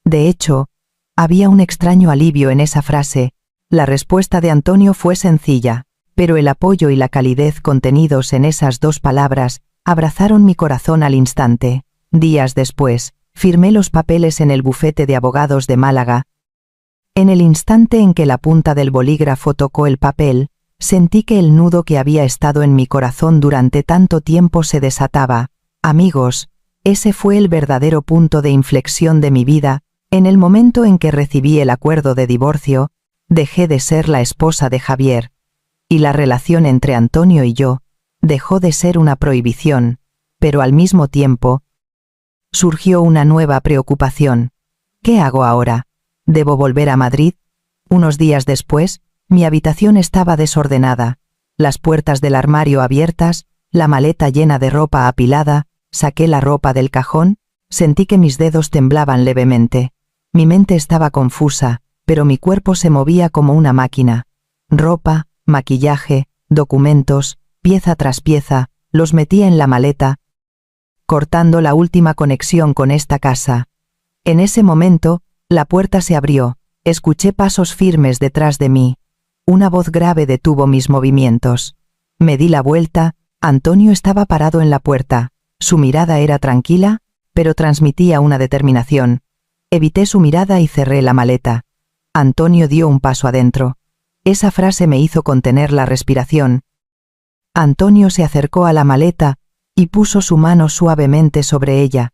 De hecho, había un extraño alivio en esa frase. La respuesta de Antonio fue sencilla, pero el apoyo y la calidez contenidos en esas dos palabras abrazaron mi corazón al instante. Días después, firmé los papeles en el bufete de abogados de Málaga. En el instante en que la punta del bolígrafo tocó el papel, sentí que el nudo que había estado en mi corazón durante tanto tiempo se desataba. Amigos, ese fue el verdadero punto de inflexión de mi vida. En el momento en que recibí el acuerdo de divorcio, dejé de ser la esposa de Javier. Y la relación entre Antonio y yo dejó de ser una prohibición, pero al mismo tiempo, surgió una nueva preocupación. ¿Qué hago ahora? ¿Debo volver a Madrid? Unos días después, mi habitación estaba desordenada, las puertas del armario abiertas, la maleta llena de ropa apilada. Saqué la ropa del cajón, sentí que mis dedos temblaban levemente. Mi mente estaba confusa, pero mi cuerpo se movía como una máquina. Ropa, maquillaje, documentos, pieza tras pieza, los metía en la maleta, cortando la última conexión con esta casa. En ese momento, la puerta se abrió, escuché pasos firmes detrás de mí. Una voz grave detuvo mis movimientos. Me di la vuelta. Antonio estaba parado en la puerta. Su mirada era tranquila, pero transmitía una determinación. Evité su mirada y cerré la maleta. Antonio dio un paso adentro. Esa frase me hizo contener la respiración. Antonio se acercó a la maleta y puso su mano suavemente sobre ella.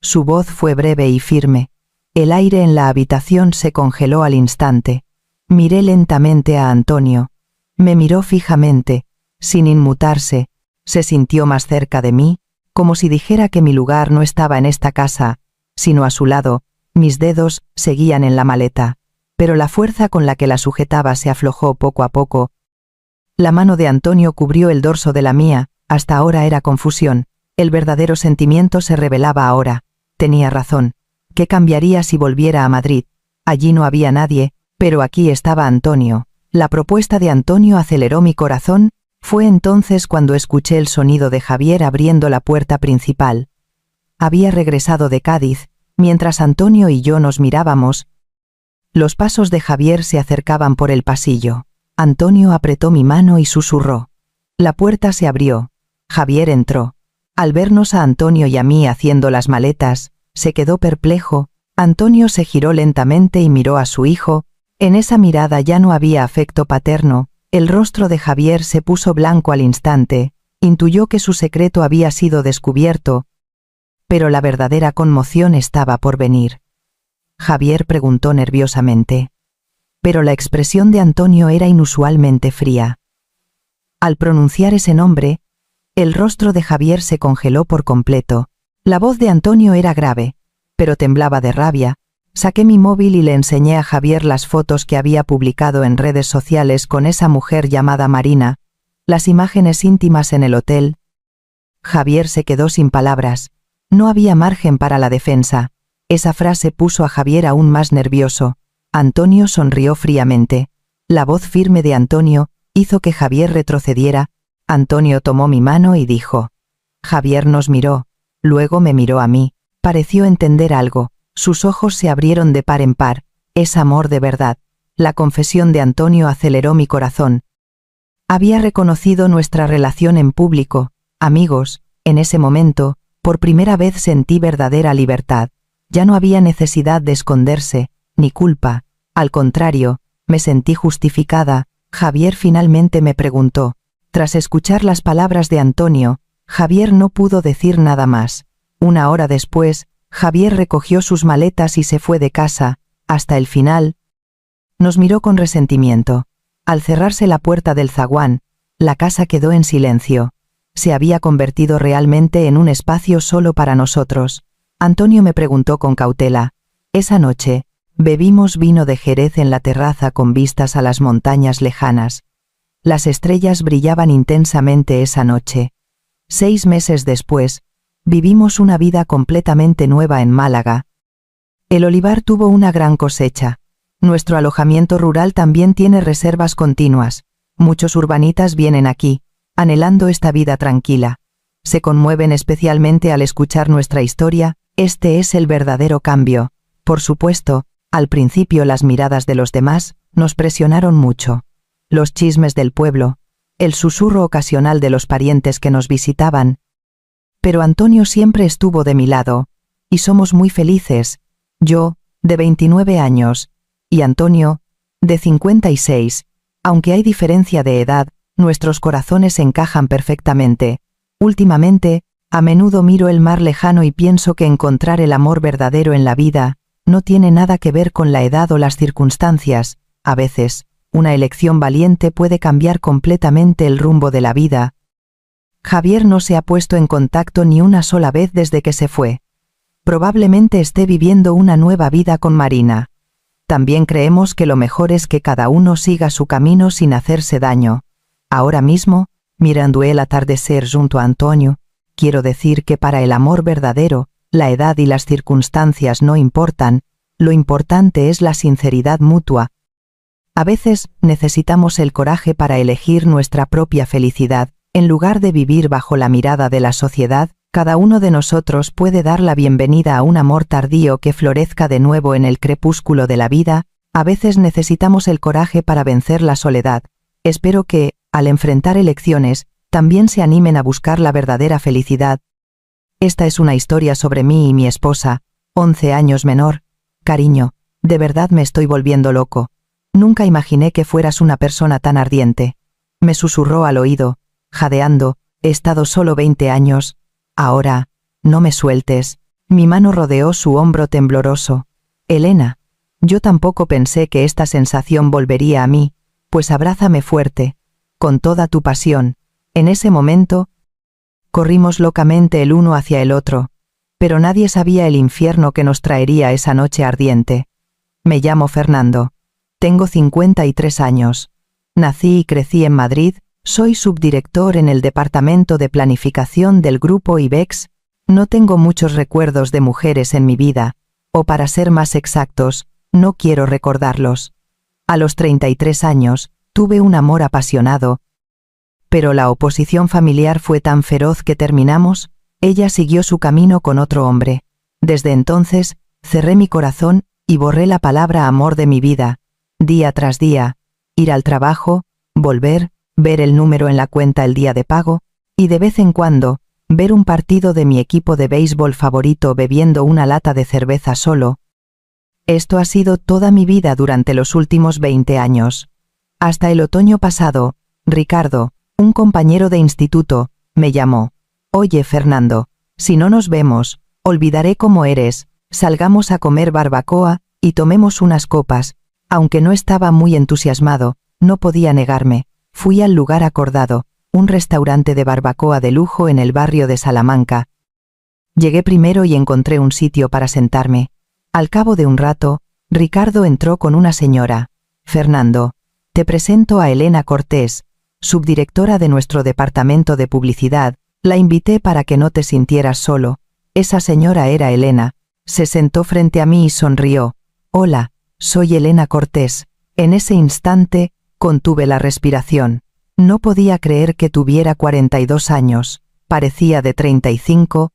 Su voz fue breve y firme. El aire en la habitación se congeló al instante. Miré lentamente a Antonio. Me miró fijamente, sin inmutarse. Se sintió más cerca de mí, como si dijera que mi lugar no estaba en esta casa, sino a su lado. Mis dedos seguían en la maleta, pero la fuerza con la que la sujetaba se aflojó poco a poco. La mano de Antonio cubrió el dorso de la mía. Hasta ahora era confusión. El verdadero sentimiento se revelaba ahora. Tenía razón. ¿Qué cambiaría si volviera a Madrid? Allí no había nadie, pero aquí estaba Antonio. La propuesta de Antonio aceleró mi corazón. Fue entonces cuando escuché el sonido de Javier abriendo la puerta principal. Había regresado de Cádiz. Mientras Antonio y yo nos mirábamos, los pasos de Javier se acercaban por el pasillo. Antonio apretó mi mano y susurró. La puerta se abrió. Javier entró. Al vernos a Antonio y a mí haciendo las maletas, se quedó perplejo. Antonio se giró lentamente y miró a su hijo. En esa mirada ya no había afecto paterno. El rostro de Javier se puso blanco al instante. Intuyó que su secreto había sido descubierto. Pero la verdadera conmoción estaba por venir. Javier preguntó nerviosamente. Pero la expresión de Antonio era inusualmente fría. Al pronunciar ese nombre, el rostro de Javier se congeló por completo. La voz de Antonio era grave, pero temblaba de rabia. Saqué mi móvil y le enseñé a Javier las fotos que había publicado en redes sociales con esa mujer llamada Marina, las imágenes íntimas en el hotel. Javier se quedó sin palabras. No había margen para la defensa. Esa frase puso a Javier aún más nervioso. Antonio sonrió fríamente. La voz firme de Antonio hizo que Javier retrocediera. Antonio tomó mi mano y dijo. Javier nos miró. Luego me miró a mí. Pareció entender algo. Sus ojos se abrieron de par en par. Es amor de verdad. La confesión de Antonio aceleró mi corazón. Había reconocido nuestra relación en público. Amigos, en ese momento, por primera vez sentí verdadera libertad. Ya no había necesidad de esconderse, ni culpa. Al contrario, me sentí justificada. Javier finalmente me preguntó. Tras escuchar las palabras de Antonio, Javier no pudo decir nada más. Una hora después, Javier recogió sus maletas y se fue de casa. Hasta el final, nos miró con resentimiento. Al cerrarse la puerta del zaguán, la casa quedó en silencio. Se había convertido realmente en un espacio solo para nosotros. Antonio me preguntó con cautela. Esa noche, bebimos vino de Jerez en la terraza con vistas a las montañas lejanas. Las estrellas brillaban intensamente esa noche. 6 meses después, vivimos una vida completamente nueva en Málaga. El olivar tuvo una gran cosecha. Nuestro alojamiento rural también tiene reservas continuas. Muchos urbanitas vienen aquí, anhelando esta vida tranquila. Se conmueven especialmente al escuchar nuestra historia. Este es el verdadero cambio. Por supuesto, al principio las miradas de los demás nos presionaron mucho. Los chismes del pueblo, el susurro ocasional de los parientes que nos visitaban. Pero Antonio siempre estuvo de mi lado, y somos muy felices. Yo, de 29 años, y Antonio, de 56. Aunque hay diferencia de edad, nuestros corazones encajan perfectamente. Últimamente, a menudo miro el mar lejano y pienso que encontrar el amor verdadero en la vida no tiene nada que ver con la edad o las circunstancias. A veces, una elección valiente puede cambiar completamente el rumbo de la vida. Javier no se ha puesto en contacto ni una sola vez desde que se fue. Probablemente esté viviendo una nueva vida con Marina. También creemos que lo mejor es que cada uno siga su camino sin hacerse daño. Ahora mismo, mirando el atardecer junto a Antonio, quiero decir que para el amor verdadero, la edad y las circunstancias no importan, lo importante es la sinceridad mutua. A veces necesitamos el coraje para elegir nuestra propia felicidad. En lugar de vivir bajo la mirada de la sociedad, cada uno de nosotros puede dar la bienvenida a un amor tardío que florezca de nuevo en el crepúsculo de la vida. A veces necesitamos el coraje para vencer la soledad. Espero que, al enfrentar elecciones, también se animen a buscar la verdadera felicidad. Esta es una historia sobre mí y mi esposa, 11 años menor. Cariño, de verdad me estoy volviendo loco. Nunca imaginé que fueras una persona tan ardiente. Me susurró al oído, jadeando, he estado solo 20 años. Ahora, no me sueltes. Mi mano rodeó su hombro tembloroso. Elena, yo tampoco pensé que esta sensación volvería a mí, pues abrázame fuerte, con toda tu pasión. En ese momento, corrimos locamente el uno hacia el otro, pero nadie sabía el infierno que nos traería esa noche ardiente. Me llamo Fernando. Tengo 53 años. Nací y crecí en Madrid. Soy subdirector en el departamento de planificación del grupo IBEX. No tengo muchos recuerdos de mujeres en mi vida, o para ser más exactos, no quiero recordarlos. A los 33 años, tuve un amor apasionado, pero la oposición familiar fue tan feroz que terminamos. Ella siguió su camino con otro hombre. Desde entonces, cerré mi corazón y borré la palabra amor de mi vida. Día tras día, ir al trabajo, volver, ver el número en la cuenta el día de pago, y de vez en cuando, ver un partido de mi equipo de béisbol favorito bebiendo una lata de cerveza solo. Esto ha sido toda mi vida durante los últimos 20 años. Hasta el otoño pasado, Ricardo, un compañero de instituto, me llamó. Oye, Fernando, si no nos vemos, Olvidaré cómo eres, salgamos a comer barbacoa, y tomemos unas copas. Aunque no estaba muy entusiasmado, no podía negarme. Fui al lugar acordado, un restaurante de barbacoa de lujo en el barrio de Salamanca. Llegué primero y encontré un sitio para sentarme. Al cabo de un rato, Ricardo entró con una señora. Fernando, te presento a Elena Cortés, subdirectora de nuestro departamento de publicidad. La invité para que no te sintieras solo. Esa señora era Elena. Se sentó frente a mí y sonrió. Hola, soy Elena Cortés. En ese instante, contuve la respiración. No podía creer que tuviera 42 años. Parecía de 35.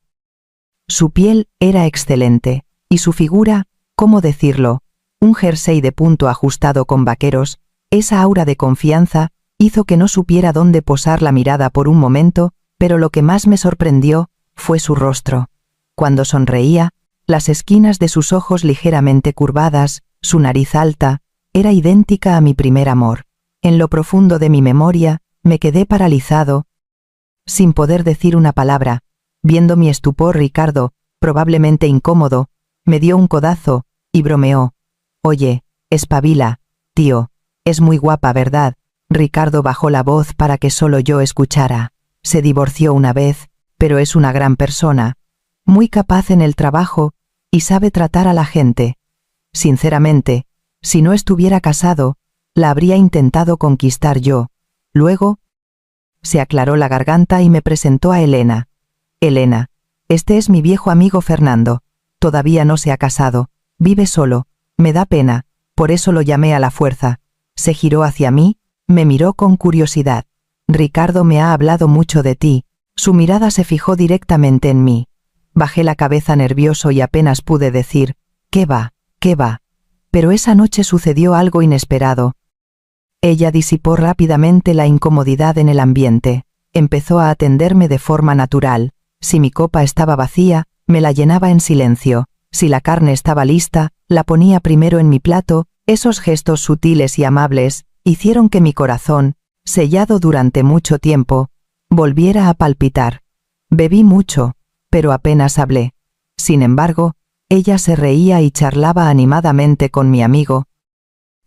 Su piel era excelente, y su figura, ¿cómo decirlo? Un jersey de punto ajustado con vaqueros, esa aura de confianza, hizo que no supiera dónde posar la mirada por un momento, pero lo que más me sorprendió fue su rostro. Cuando sonreía, las esquinas de sus ojos ligeramente curvadas, su nariz alta, era idéntica a mi primer amor. En lo profundo de mi memoria, me quedé paralizado, sin poder decir una palabra. Viendo mi estupor, Ricardo, probablemente incómodo, me dio un codazo, y bromeó. Oye, espabila, tío, es muy guapa, ¿verdad? Ricardo bajó la voz para que solo yo escuchara. Se divorció una vez, pero es una gran persona, muy capaz en el trabajo, y sabe tratar a la gente. Sinceramente, si no estuviera casado, la habría intentado conquistar yo. Luego, se aclaró la garganta y me presentó a Elena. Elena, este es mi viejo amigo Fernando. Todavía no se ha casado, vive solo, me da pena, por eso lo llamé a la fuerza. Se giró hacia mí, me miró con curiosidad. Ricardo me ha hablado mucho de ti. Su mirada se fijó directamente en mí. Bajé la cabeza nervioso y apenas pude decir, ¿qué va? ¿Qué va? Pero esa noche sucedió algo inesperado. Ella disipó rápidamente la incomodidad en el ambiente. Empezó a atenderme de forma natural. Si mi copa estaba vacía, me la llenaba en silencio. Si la carne estaba lista, la ponía primero en mi plato. Esos gestos sutiles y amables hicieron que mi corazón, sellado durante mucho tiempo, volviera a palpitar. Bebí mucho, pero apenas hablé. Sin embargo, ella se reía y charlaba animadamente con mi amigo.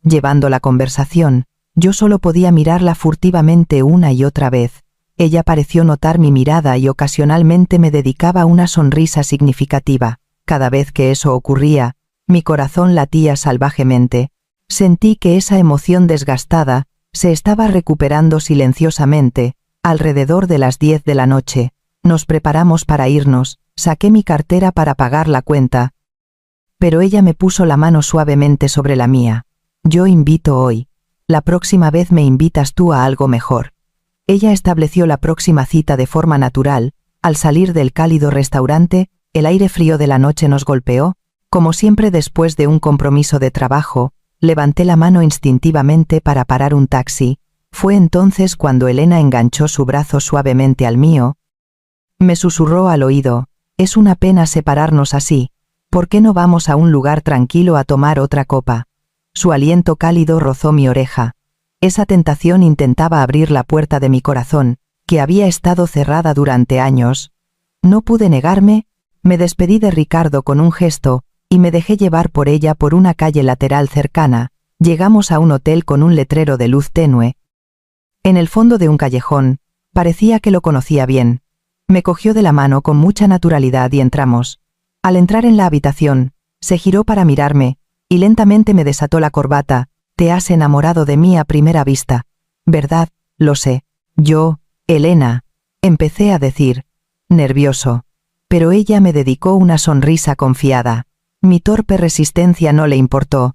Llevando la conversación, yo solo podía mirarla furtivamente una y otra vez. Ella pareció notar mi mirada y ocasionalmente me dedicaba una sonrisa significativa. Cada vez que eso ocurría, mi corazón latía salvajemente. Sentí que esa emoción desgastada se estaba recuperando silenciosamente. Alrededor de las 10 de la noche, nos preparamos para irnos. Saqué mi cartera para pagar la cuenta, pero ella me puso la mano suavemente sobre la mía. Yo invito hoy. La próxima vez me invitas tú a algo mejor. Ella estableció la próxima cita de forma natural. Al salir del cálido restaurante, el aire frío de la noche nos golpeó. Como siempre después de un compromiso de trabajo, levanté la mano instintivamente para parar un taxi. Fue entonces cuando Elena enganchó su brazo suavemente al mío. Me susurró al oído, es una pena separarnos así. ¿Por qué no vamos a un lugar tranquilo a tomar otra copa? Su aliento cálido rozó mi oreja. Esa tentación intentaba abrir la puerta de mi corazón, que había estado cerrada durante años. No pude negarme, me despedí de Ricardo con un gesto, y me dejé llevar por ella por una calle lateral cercana. Llegamos a un hotel con un letrero de luz tenue. En el fondo de un callejón, parecía que lo conocía bien. Me cogió de la mano con mucha naturalidad y entramos. Al entrar en la habitación, se giró para mirarme, y lentamente me desató la corbata. Te has enamorado de mí a primera vista. ¿Verdad? Lo sé. Yo, Elena, empecé a decir, nervioso. Pero ella me dedicó una sonrisa confiada. Mi torpe resistencia no le importó.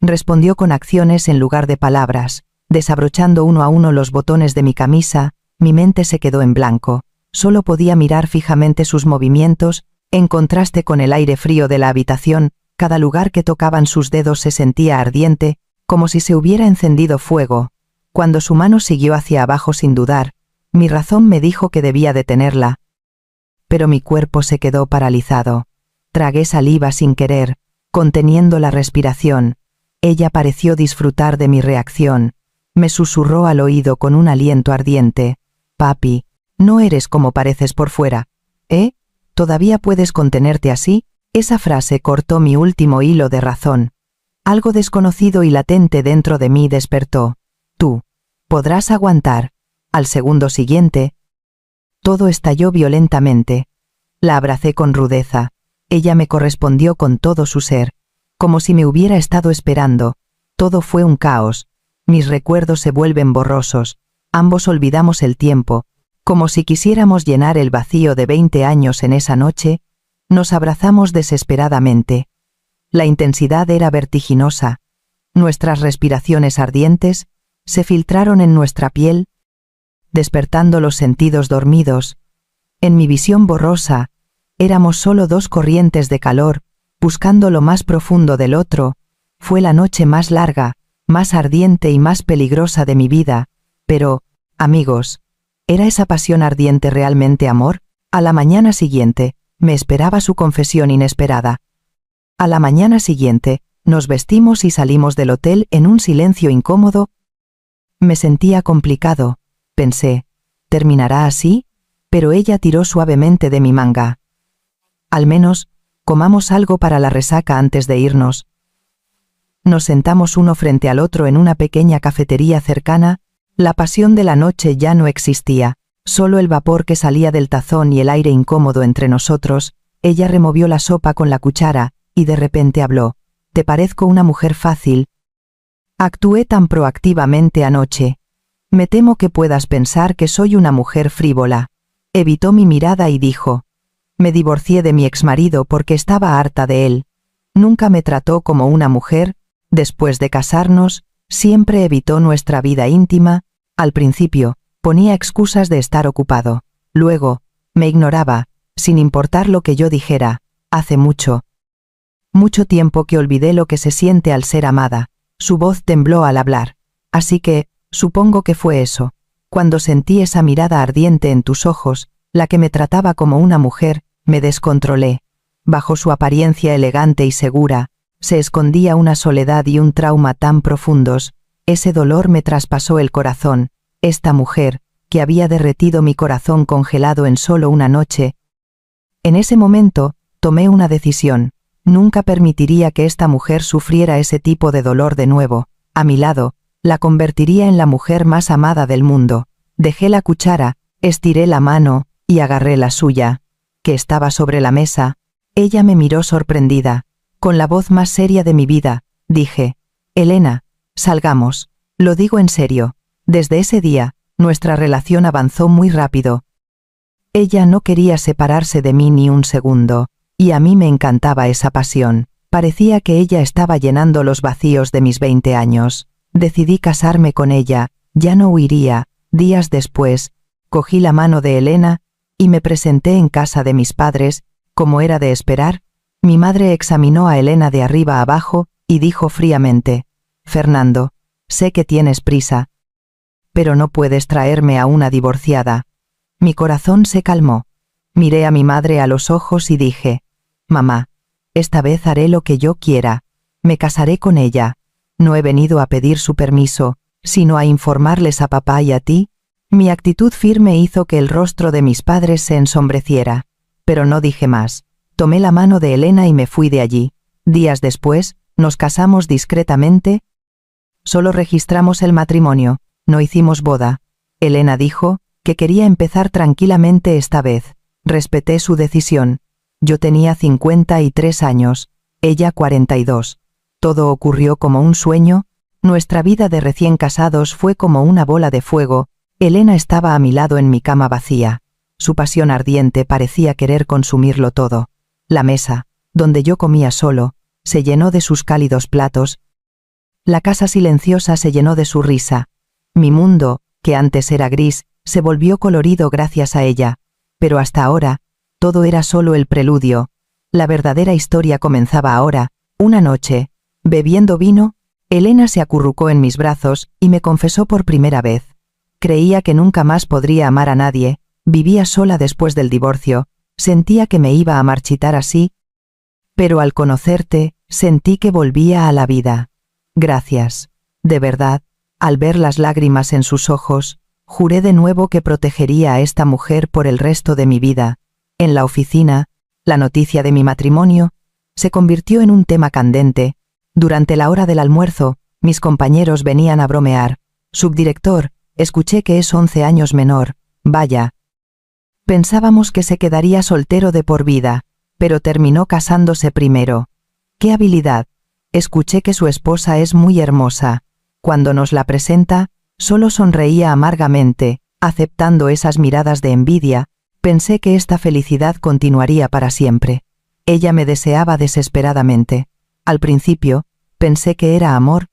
Respondió con acciones en lugar de palabras. Desabrochando uno a uno los botones de mi camisa, mi mente se quedó en blanco. Solo podía mirar fijamente sus movimientos, en contraste con el aire frío de la habitación. Cada lugar que tocaban sus dedos se sentía ardiente, como si se hubiera encendido fuego. Cuando su mano siguió hacia abajo sin dudar, mi razón me dijo que debía detenerla. Pero mi cuerpo se quedó paralizado. Tragué saliva sin querer, conteniendo la respiración. Ella pareció disfrutar de mi reacción. Me susurró al oído con un aliento ardiente. Papi, no eres como pareces por fuera, ¿eh? ¿Todavía puedes contenerte así? Esa frase cortó mi último hilo de razón. Algo desconocido y latente dentro de mí despertó. Tú podrás aguantar. Al segundo siguiente, todo estalló violentamente. La abracé con rudeza. Ella me correspondió con todo su ser, como si me hubiera estado esperando. Todo fue un caos. Mis recuerdos se vuelven borrosos. Ambos olvidamos el tiempo, como si quisiéramos llenar el vacío de 20 años en esa noche. Nos abrazamos desesperadamente. La intensidad era vertiginosa. Nuestras respiraciones ardientes se filtraron en nuestra piel, despertando los sentidos dormidos. En mi visión borrosa, éramos solo dos corrientes de calor, buscando lo más profundo del otro. Fue la noche más larga, más ardiente y más peligrosa de mi vida. Pero, amigos, ¿era esa pasión ardiente realmente amor? A la mañana siguiente, me esperaba su confesión inesperada. A la mañana siguiente, nos vestimos y salimos del hotel en un silencio incómodo. Me sentía complicado. Pensé, ¿terminará así? Pero ella tiró suavemente de mi manga. Al menos, comamos algo para la resaca antes de irnos. Nos sentamos uno frente al otro en una pequeña cafetería cercana. La pasión de la noche ya no existía, solo el vapor que salía del tazón y el aire incómodo entre nosotros. Ella removió la sopa con la cuchara, y de repente habló. «Te parezco una mujer fácil. Actué tan proactivamente anoche. Me temo que puedas pensar que soy una mujer frívola». Evitó mi mirada y dijo. «Me divorcié de mi exmarido porque estaba harta de él. Nunca me trató como una mujer. Después de casarnos, siempre evitó nuestra vida íntima. Al principio, ponía excusas de estar ocupado. Luego, me ignoraba, sin importar lo que yo dijera. Hace mucho tiempo que olvidé lo que se siente al ser amada». Su voz tembló al hablar. «Así que, supongo que fue eso. Cuando sentí esa mirada ardiente en tus ojos, la que me trataba como una mujer, me descontrolé. Bajo su apariencia elegante y segura, se escondía una soledad y un trauma tan profundos. Ese dolor me traspasó el corazón. Esta mujer, que había derretido mi corazón congelado en solo una noche. En ese momento, tomé una decisión. Nunca permitiría que esta mujer sufriera ese tipo de dolor de nuevo. A mi lado, la convertiría en la mujer más amada del mundo. Dejé la cuchara, estiré la mano, y agarré la suya, que estaba sobre la mesa. Ella me miró sorprendida. Con la voz más seria de mi vida, dije, «Elena, salgamos. Lo digo en serio». Desde ese día, nuestra relación avanzó muy rápido. Ella no quería separarse de mí ni un segundo, y a mí me encantaba esa pasión. Parecía que ella estaba llenando los vacíos de mis 20 años. Decidí casarme con ella, ya no huiría. Días después, cogí la mano de Elena, y me presenté en casa de mis padres. Como era de esperar, mi madre examinó a Elena de arriba a abajo, y dijo fríamente, «Fernando, sé que tienes prisa, pero no puedes traerme a una divorciada». Mi corazón se calmó. Miré a mi madre a los ojos y dije, «Mamá, esta vez haré lo que yo quiera. Me casaré con ella. No he venido a pedir su permiso, sino a informarles a papá y a ti». Mi actitud firme hizo que el rostro de mis padres se ensombreciera, pero no dije más. Tomé la mano de Elena y me fui de allí. Días después, nos casamos discretamente. Solo registramos el matrimonio, no hicimos boda. Elena dijo que quería empezar tranquilamente esta vez. Respeté su decisión. Yo tenía 53 años, ella 42. Todo ocurrió como un sueño. Nuestra vida de recién casados fue como una bola de fuego. Elena estaba a mi lado en mi cama vacía. Su pasión ardiente parecía querer consumirlo todo. La mesa, donde yo comía solo, se llenó de sus cálidos platos. La casa silenciosa se llenó de su risa. Mi mundo, que antes era gris, se volvió colorido gracias a ella. Pero hasta ahora, todo era solo el preludio. La verdadera historia comenzaba ahora. Una noche, bebiendo vino, Elena se acurrucó en mis brazos y me confesó por primera vez. Creía que nunca más podría amar a nadie. Vivía sola después del divorcio. Sentía que me iba a marchitar así. Pero al conocerte, sentí que volvía a la vida. Gracias. De verdad, al ver las lágrimas en sus ojos, juré de nuevo que protegería a esta mujer por el resto de mi vida. En la oficina, la noticia de mi matrimonio se convirtió en un tema candente. Durante la hora del almuerzo, mis compañeros venían a bromear. Subdirector, escuché que es 11 años menor. Vaya. Pensábamos que se quedaría soltero de por vida, pero terminó casándose primero. ¡Qué habilidad! Escuché que su esposa es muy hermosa. Cuando nos la presenta, solo sonreía amargamente, aceptando esas miradas de envidia. Pensé que esta felicidad continuaría para siempre. Ella me deseaba desesperadamente. Al principio, pensé que era amor,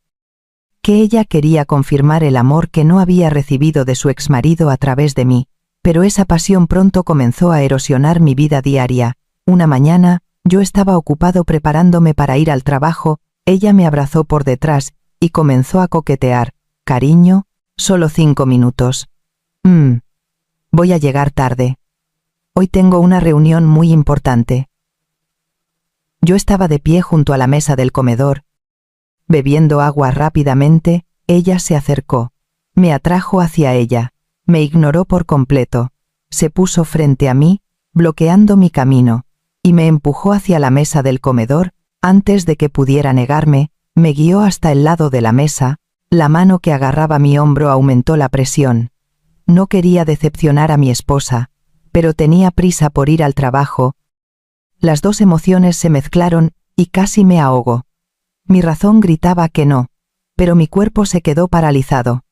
que ella quería confirmar el amor que no había recibido de su exmarido a través de mí, pero esa pasión pronto comenzó a erosionar mi vida diaria. Una mañana, yo estaba ocupado preparándome para ir al trabajo, ella me abrazó por detrás y comenzó a coquetear. Cariño, solo 5 minutos. Voy a llegar tarde. Hoy tengo una reunión muy importante. Yo estaba de pie junto a la mesa del comedor. Bebiendo agua rápidamente, ella se acercó. Me atrajo hacia ella. Me ignoró por completo. Se puso frente a mí, bloqueando mi camino, y me empujó hacia la mesa del comedor. Antes de que pudiera negarme, me guió hasta el lado de la mesa. La mano que agarraba mi hombro aumentó la presión. No quería decepcionar a mi esposa, pero tenía prisa por ir al trabajo. Las dos emociones se mezclaron y casi me ahogo. Mi razón gritaba que no, pero mi cuerpo se quedó paralizado.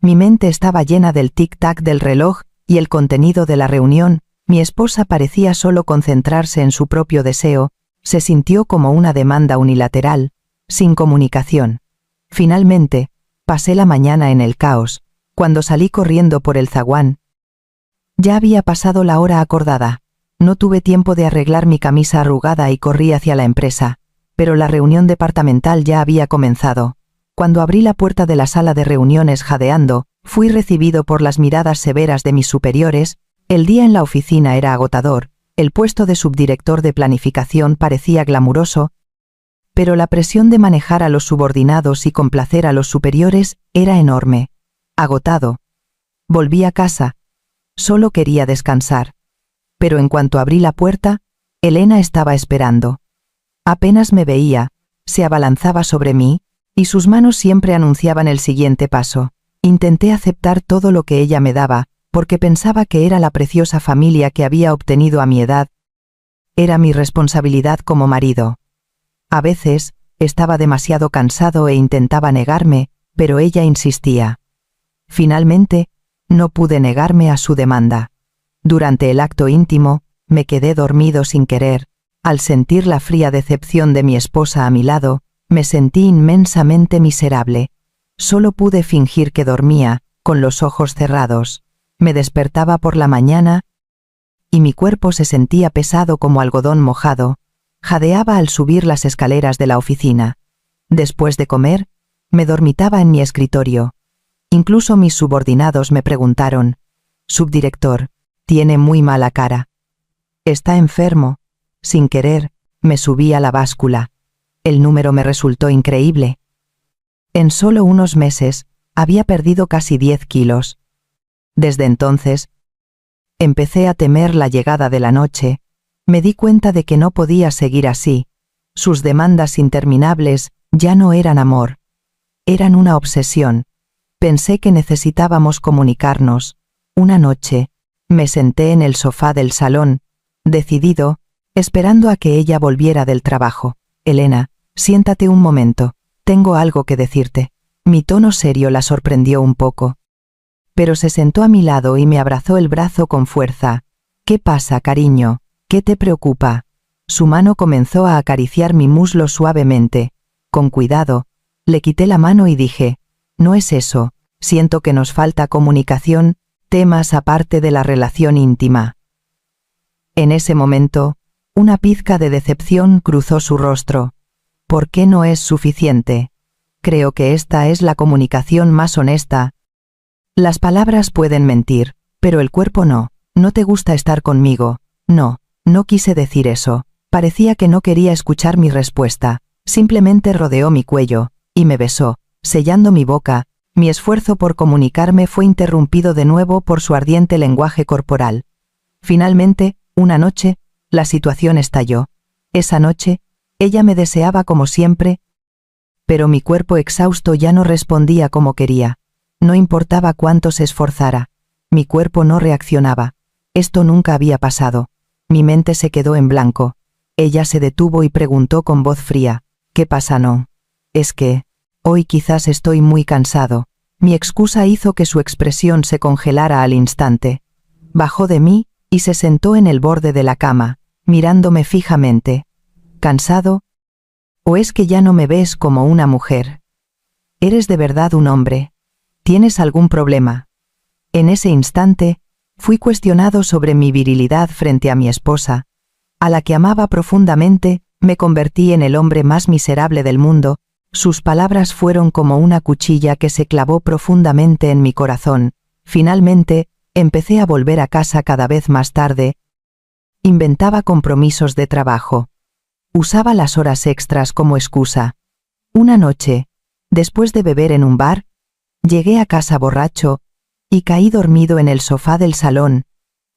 Mi mente estaba llena del tic-tac del reloj y el contenido de la reunión. Mi esposa parecía solo concentrarse en su propio deseo. Se sintió como una demanda unilateral, sin comunicación. Finalmente, pasé la mañana en el caos. Cuando salí corriendo por el zaguán, ya había pasado la hora acordada. No tuve tiempo de arreglar mi camisa arrugada y corrí hacia la empresa, pero la reunión departamental ya había comenzado. Cuando abrí la puerta de la sala de reuniones jadeando, fui recibido por las miradas severas de mis superiores. El día en la oficina era agotador, el puesto de subdirector de planificación parecía glamuroso, pero la presión de manejar a los subordinados y complacer a los superiores era enorme. Agotado. Volví a casa. Solo quería descansar. Pero en cuanto abrí la puerta, Elena estaba esperando. Apenas me veía, se abalanzaba sobre mí, y sus manos siempre anunciaban el siguiente paso. Intenté aceptar todo lo que ella me daba, porque pensaba que era la preciosa familia que había obtenido a mi edad. Era mi responsabilidad como marido. A veces, estaba demasiado cansado e intentaba negarme, pero ella insistía. Finalmente, no pude negarme a su demanda. Durante el acto íntimo, me quedé dormido sin querer. Al sentir la fría decepción de mi esposa a mi lado, me sentí inmensamente miserable. Solo pude fingir que dormía, con los ojos cerrados. Me despertaba por la mañana y mi cuerpo se sentía pesado como algodón mojado. Jadeaba al subir las escaleras de la oficina. Después de comer, me dormitaba en mi escritorio. Incluso mis subordinados me preguntaron: «Subdirector, tiene muy mala cara. ¿Está enfermo?». Sin querer, me subí a la báscula. El número me resultó increíble. En solo unos meses, había perdido casi 10 kilos. Desde entonces, empecé a temer la llegada de la noche. Me di cuenta de que no podía seguir así. Sus demandas interminables ya no eran amor. Eran una obsesión. Pensé que necesitábamos comunicarnos. Una noche, me senté en el sofá del salón, decidido, esperando a que ella volviera del trabajo. «Elena, siéntate un momento. Tengo algo que decirte». Mi tono serio la sorprendió un poco. Pero se sentó a mi lado y me abrazó el brazo con fuerza. «¿Qué pasa, cariño? ¿Qué te preocupa?». Su mano comenzó a acariciar mi muslo suavemente. Con cuidado, le quité la mano y dije: «No es eso, siento que nos falta comunicación, temas aparte de la relación íntima». En ese momento, una pizca de decepción cruzó su rostro. «¿Por qué no es suficiente? Creo que esta es la comunicación más honesta. Las palabras pueden mentir, pero el cuerpo no. No te gusta estar conmigo». «No, no quise decir eso». Parecía que no quería escuchar mi respuesta. Simplemente rodeó mi cuello y me besó, sellando mi boca. Mi esfuerzo por comunicarme fue interrumpido de nuevo por su ardiente lenguaje corporal. Finalmente, Una noche, la situación estalló. Esa noche, ella me deseaba como siempre, pero mi cuerpo exhausto ya no respondía como quería. No importaba cuánto se esforzara. Mi cuerpo no reaccionaba. Esto nunca había pasado. Mi mente se quedó en blanco. Ella se detuvo y preguntó con voz fría, ¿qué pasa? No. Es que, hoy quizás estoy muy cansado. Mi excusa hizo que su expresión se congelara al instante. Bajó de mí y se sentó en el borde de la cama, mirándome fijamente. ¿Cansado? ¿O es que ya no me ves como una mujer? ¿Eres de verdad un hombre? ¿Tienes algún problema? En ese instante, fui cuestionado sobre mi virilidad frente a mi esposa, a la que amaba profundamente. Me convertí en el hombre más miserable del mundo. Sus palabras fueron como una cuchilla que se clavó profundamente en mi corazón. Finalmente, empecé a volver a casa cada vez más tarde. Inventaba compromisos de trabajo. Usaba las horas extras como excusa. Una noche, después de beber en un bar, llegué a casa borracho y caí dormido en el sofá del salón.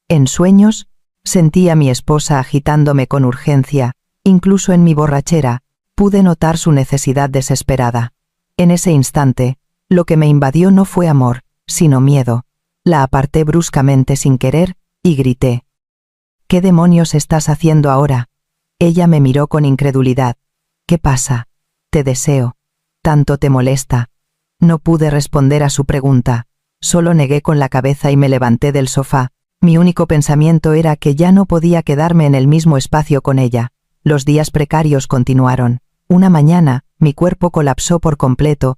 En sueños, sentí a mi esposa agitándome con urgencia. Incluso en mi borrachera, pude notar su necesidad desesperada. En ese instante, lo que me invadió no fue amor, sino miedo. La aparté bruscamente sin querer, y grité. ¿Qué demonios estás haciendo ahora? Ella me miró con incredulidad. ¿Qué pasa? Te deseo. ¿Tanto te molesta? No pude responder a su pregunta. Solo negué con la cabeza y me levanté del sofá. Mi único pensamiento era que ya no podía quedarme en el mismo espacio con ella. Los días precarios continuaron. Una mañana, mi cuerpo colapsó por completo.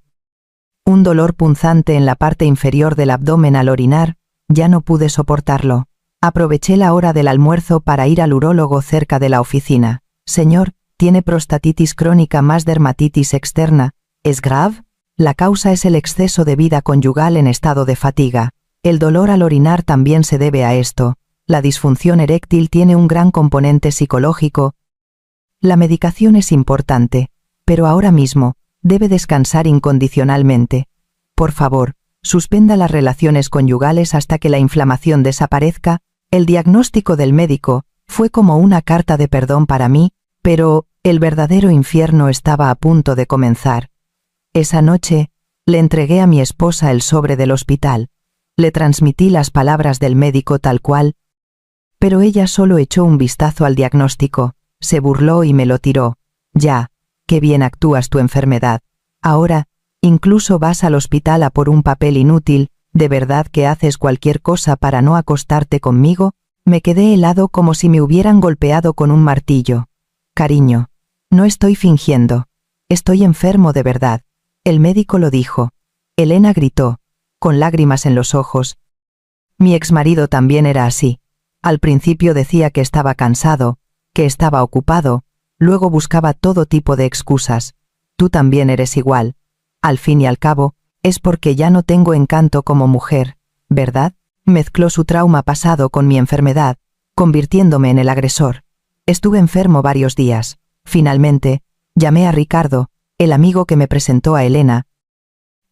Un dolor punzante en la parte inferior del abdomen al orinar, ya no pude soportarlo. Aproveché la hora del almuerzo para ir al urólogo cerca de la oficina. Señor, tiene prostatitis crónica más dermatitis externa. ¿Es grave? La causa es el exceso de vida conyugal en estado de fatiga. El dolor al orinar también se debe a esto. La disfunción eréctil tiene un gran componente psicológico. La medicación es importante, pero ahora mismo, debe descansar incondicionalmente. Por favor, suspenda las relaciones conyugales hasta que la inflamación desaparezca. El diagnóstico del médico fue como una carta de perdón para mí, pero el verdadero infierno estaba a punto de comenzar. Esa noche, le entregué a mi esposa el sobre del hospital. Le transmití las palabras del médico tal cual, pero ella solo echó un vistazo al diagnóstico. Se burló y me lo tiró. Ya, qué bien actúas tu enfermedad. Ahora, incluso vas al hospital a por un papel inútil. ¿De verdad que haces cualquier cosa para no acostarte conmigo? Me quedé helado como si me hubieran golpeado con un martillo. Cariño, no estoy fingiendo. Estoy enfermo de verdad. El médico lo dijo. Elena gritó, con lágrimas en los ojos. Mi exmarido también era así. Al principio decía que estaba cansado, que estaba ocupado, luego buscaba todo tipo de excusas. Tú también eres igual. Al fin y al cabo, es porque ya no tengo encanto como mujer, ¿verdad? Mezcló su trauma pasado con mi enfermedad, convirtiéndome en el agresor. Estuve enfermo varios días. Finalmente, llamé a Ricardo, el amigo que me presentó a Elena.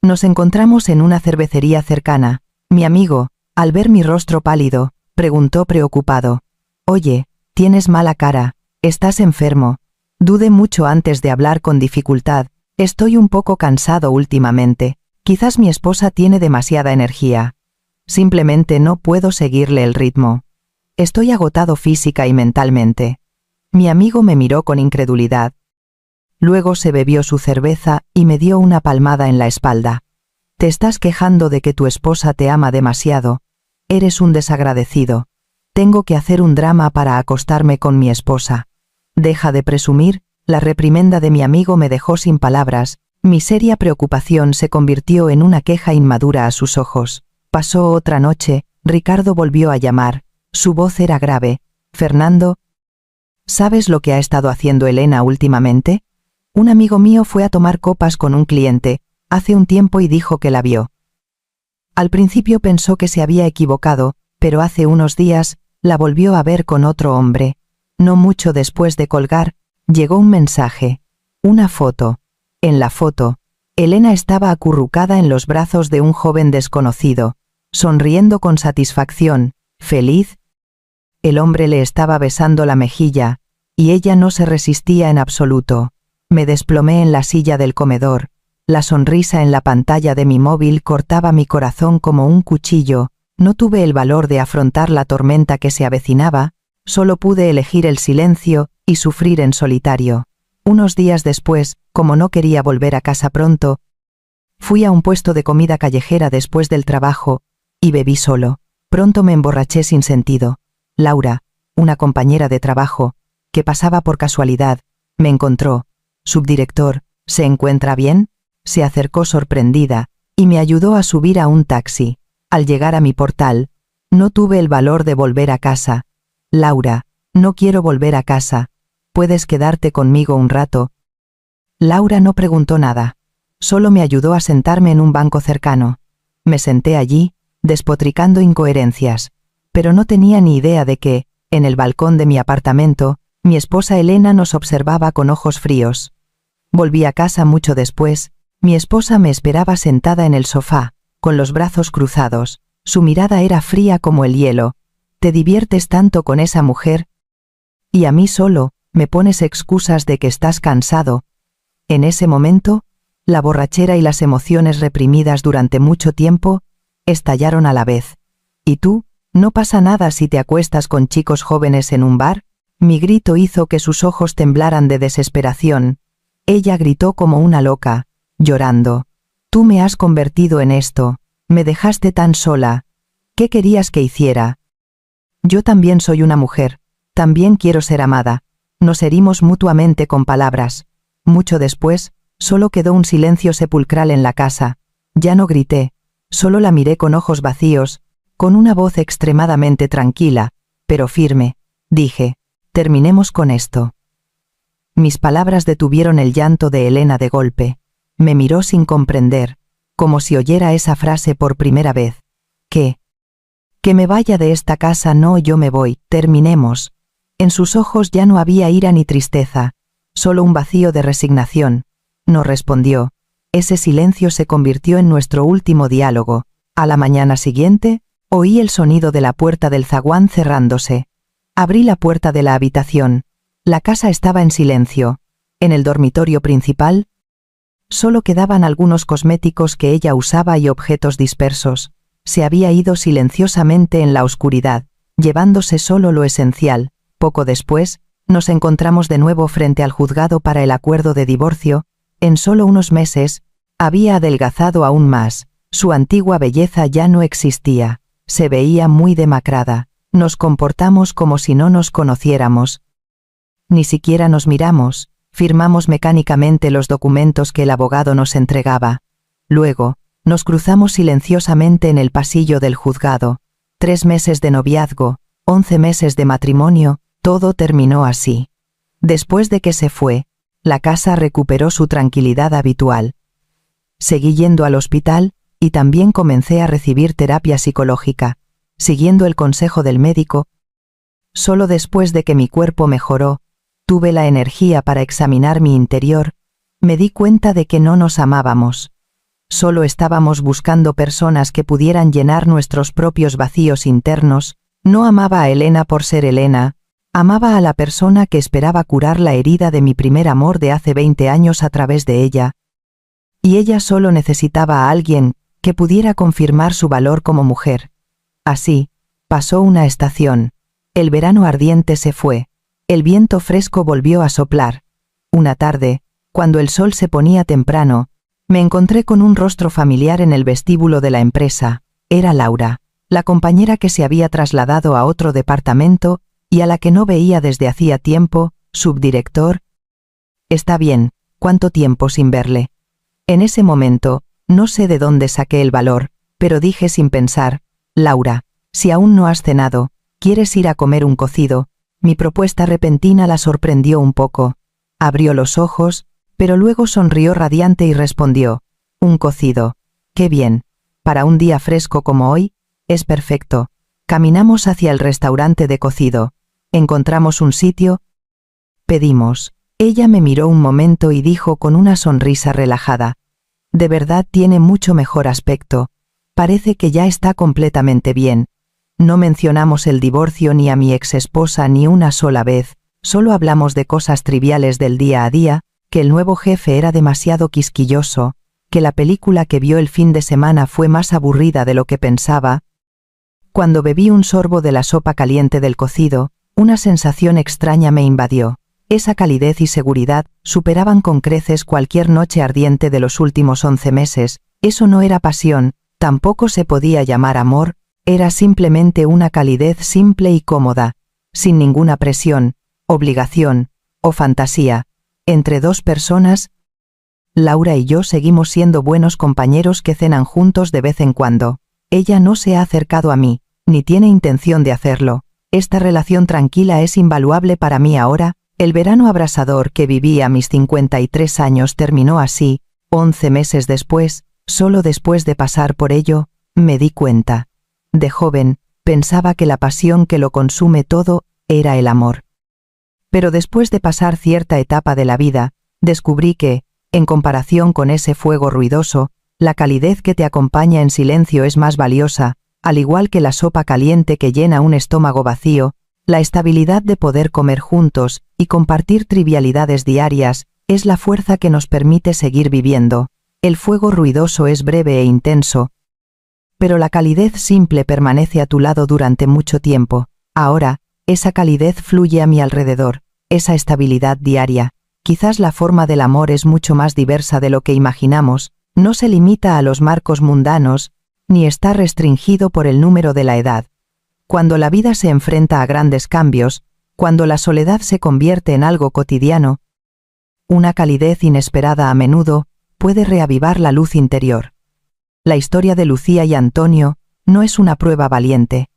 Nos encontramos en una cervecería cercana. Mi amigo, al ver mi rostro pálido, preguntó preocupado. Oye, tienes mala cara, estás enfermo. Dudé mucho antes de hablar con dificultad. Estoy un poco cansado últimamente. Quizás mi esposa tiene demasiada energía. Simplemente no puedo seguirle el ritmo. Estoy agotado física y mentalmente. Mi amigo me miró con incredulidad. Luego se bebió su cerveza y me dio una palmada en la espalda. Te estás quejando de que tu esposa te ama demasiado. Eres un desagradecido. Tengo que hacer un drama para acostarme con mi esposa. Deja de presumir. La reprimenda de mi amigo me dejó sin palabras. Mi seria preocupación se convirtió en una queja inmadura a sus ojos. Pasó otra noche. Ricardo volvió a llamar. Su voz era grave. Fernando, ¿sabes lo que ha estado haciendo Elena últimamente? Un amigo mío fue a tomar copas con un cliente hace un tiempo y dijo que la vio. Al principio pensó que se había equivocado, pero hace unos días la volvió a ver con otro hombre. No mucho después de colgar, llegó un mensaje. Una foto. En la foto, Elena estaba acurrucada en los brazos de un joven desconocido, sonriendo con satisfacción, feliz. El hombre le estaba besando la mejilla, y ella no se resistía en absoluto. Me desplomé en la silla del comedor. La sonrisa en la pantalla de mi móvil cortaba mi corazón como un cuchillo. No tuve el valor de afrontar la tormenta que se avecinaba, solo pude elegir el silencio y sufrir en solitario. Unos días después, como no quería volver a casa pronto, fui a un puesto de comida callejera después del trabajo, y bebí solo. Pronto me emborraché sin sentido. Laura, una compañera de trabajo, que pasaba por casualidad, me encontró. Subdirector, ¿se encuentra bien? Se acercó sorprendida, y me ayudó a subir a un taxi. Al llegar a mi portal, no tuve el valor de volver a casa. Laura, no quiero volver a casa. ¿Puedes quedarte conmigo un rato? Laura no preguntó nada. Solo me ayudó a sentarme en un banco cercano. Me senté allí, despotricando incoherencias, pero no tenía ni idea de que, en el balcón de mi apartamento, mi esposa Elena nos observaba con ojos fríos. Volví a casa mucho después. Mi esposa me esperaba sentada en el sofá, con los brazos cruzados. Su mirada era fría como el hielo. ¿Te diviertes tanto con esa mujer? Y a mí solo, me pones excusas de que estás cansado. En ese momento, la borrachera y las emociones reprimidas durante mucho tiempo, estallaron a la vez. ¿Y tú? ¿No pasa nada si te acuestas con chicos jóvenes en un bar? Mi grito hizo que sus ojos temblaran de desesperación. Ella gritó como una loca, llorando. Tú me has convertido en esto. Me dejaste tan sola. ¿Qué querías que hiciera? Yo también soy una mujer. También quiero ser amada. Nos herimos mutuamente con palabras. Mucho después, solo quedó un silencio sepulcral en la casa. Ya no grité. Solo la miré con ojos vacíos, con una voz extremadamente tranquila, pero firme. Dije, terminemos con esto. Mis palabras detuvieron el llanto de Elena de golpe. Me miró sin comprender, como si oyera esa frase por primera vez. ¿Qué? Que me vaya de esta casa. No, yo me voy, terminemos. En sus ojos ya no había ira ni tristeza, solo un vacío de resignación. No respondió. Ese silencio se convirtió en nuestro último diálogo. A la mañana siguiente, oí el sonido de la puerta del zaguán cerrándose. Abrí la puerta de la habitación. La casa estaba en silencio. En el dormitorio principal, solo quedaban algunos cosméticos que ella usaba y objetos dispersos. Se había ido silenciosamente en la oscuridad, llevándose solo lo esencial. Poco después, nos encontramos de nuevo frente al juzgado para el acuerdo de divorcio. En solo unos meses, había adelgazado aún más. Su antigua belleza ya no existía. Se veía muy demacrada. Nos comportamos como si no nos conociéramos. Ni siquiera nos miramos. Firmamos mecánicamente los documentos que el abogado nos entregaba. Luego, nos cruzamos silenciosamente en el pasillo del juzgado. 3 meses de noviazgo, 11 meses de matrimonio, todo terminó así. Después de que se fue, la casa recuperó su tranquilidad habitual. Seguí yendo al hospital, y también comencé a recibir terapia psicológica, siguiendo el consejo del médico. Solo después de que mi cuerpo mejoró, tuve la energía para examinar mi interior, me di cuenta de que no nos amábamos. Solo estábamos buscando personas que pudieran llenar nuestros propios vacíos internos. No amaba a Elena por ser Elena, amaba a la persona que esperaba curar la herida de mi primer amor de hace 20 años a través de ella. Y ella solo necesitaba a alguien que pudiera confirmar su valor como mujer. Así, pasó una estación. El verano ardiente se fue. El viento fresco volvió a soplar. Una tarde, cuando el sol se ponía temprano, me encontré con un rostro familiar en el vestíbulo de la empresa. Era Laura, la compañera que se había trasladado a otro departamento y a la que no veía desde hacía tiempo. Subdirector. Está bien, ¿cuánto tiempo sin verle? En ese momento, no sé de dónde saqué el valor, pero dije sin pensar, Laura, si aún no has cenado, ¿quieres ir a comer un cocido? Mi propuesta repentina la sorprendió un poco. Abrió los ojos, pero luego sonrió radiante y respondió, un cocido. Qué bien. Para un día fresco como hoy, es perfecto. Caminamos hacia el restaurante de cocido. Encontramos un sitio. Pedimos. Ella me miró un momento y dijo con una sonrisa relajada, de verdad tiene mucho mejor aspecto. Parece que ya está completamente bien. No mencionamos el divorcio ni a mi exesposa ni una sola vez, solo hablamos de cosas triviales del día a día, que el nuevo jefe era demasiado quisquilloso, que la película que vio el fin de semana fue más aburrida de lo que pensaba. Cuando bebí un sorbo de la sopa caliente del cocido, una sensación extraña me invadió. Esa calidez y seguridad superaban con creces cualquier noche ardiente de los últimos 11 meses. Eso no era pasión, tampoco se podía llamar amor, era simplemente una calidez simple y cómoda, sin ninguna presión, obligación o fantasía. Entre dos personas, Laura y yo seguimos siendo buenos compañeros que cenan juntos de vez en cuando. Ella no se ha acercado a mí, ni tiene intención de hacerlo. Esta relación tranquila es invaluable para mí ahora. El verano abrasador que viví a mis 53 años terminó así. 11 meses después, solo después de pasar por ello, me di cuenta. De joven, pensaba que la pasión que lo consume todo era el amor. Pero después de pasar cierta etapa de la vida, descubrí que, en comparación con ese fuego ruidoso, la calidez que te acompaña en silencio es más valiosa, al igual que la sopa caliente que llena un estómago vacío. La estabilidad de poder comer juntos y compartir trivialidades diarias es la fuerza que nos permite seguir viviendo. El fuego ruidoso es breve e intenso, pero la calidez simple permanece a tu lado durante mucho tiempo. Ahora, esa calidez fluye a mi alrededor, esa estabilidad diaria. Quizás la forma del amor es mucho más diversa de lo que imaginamos, no se limita a los marcos mundanos, ni está restringido por el número de la edad. Cuando la vida se enfrenta a grandes cambios, cuando la soledad se convierte en algo cotidiano, una calidez inesperada a menudo puede reavivar la luz interior. La historia de Lucía y Antonio no es una prueba valiente.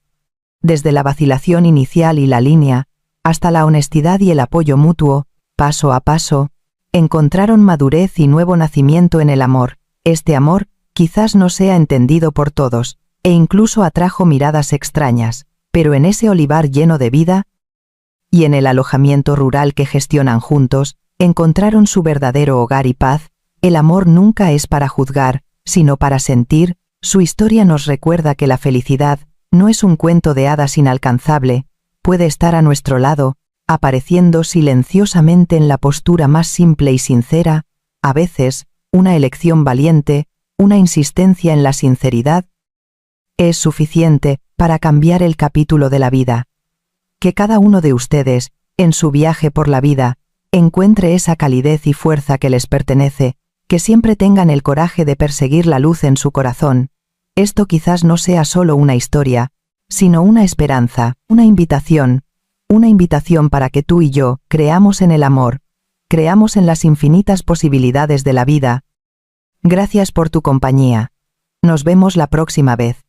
Desde la vacilación inicial y la línea, hasta la honestidad y el apoyo mutuo, paso a paso, encontraron madurez y nuevo nacimiento en el amor. Este amor quizás no sea entendido por todos, e incluso atrajo miradas extrañas, pero en ese olivar lleno de vida y en el alojamiento rural que gestionan juntos, encontraron su verdadero hogar y paz. El amor nunca es para juzgar, sino para sentir. Su historia nos recuerda que la felicidad no es un cuento de hadas inalcanzable, puede estar a nuestro lado, apareciendo silenciosamente en la postura más simple y sincera, a veces, una elección valiente, una insistencia en la sinceridad, es suficiente para cambiar el capítulo de la vida. Que cada uno de ustedes, en su viaje por la vida, encuentre esa calidez y fuerza que les pertenece, que siempre tengan el coraje de perseguir la luz en su corazón. Esto quizás no sea solo una historia, sino una esperanza, una invitación para que tú y yo creamos en el amor, creamos en las infinitas posibilidades de la vida. Gracias por tu compañía. Nos vemos la próxima vez.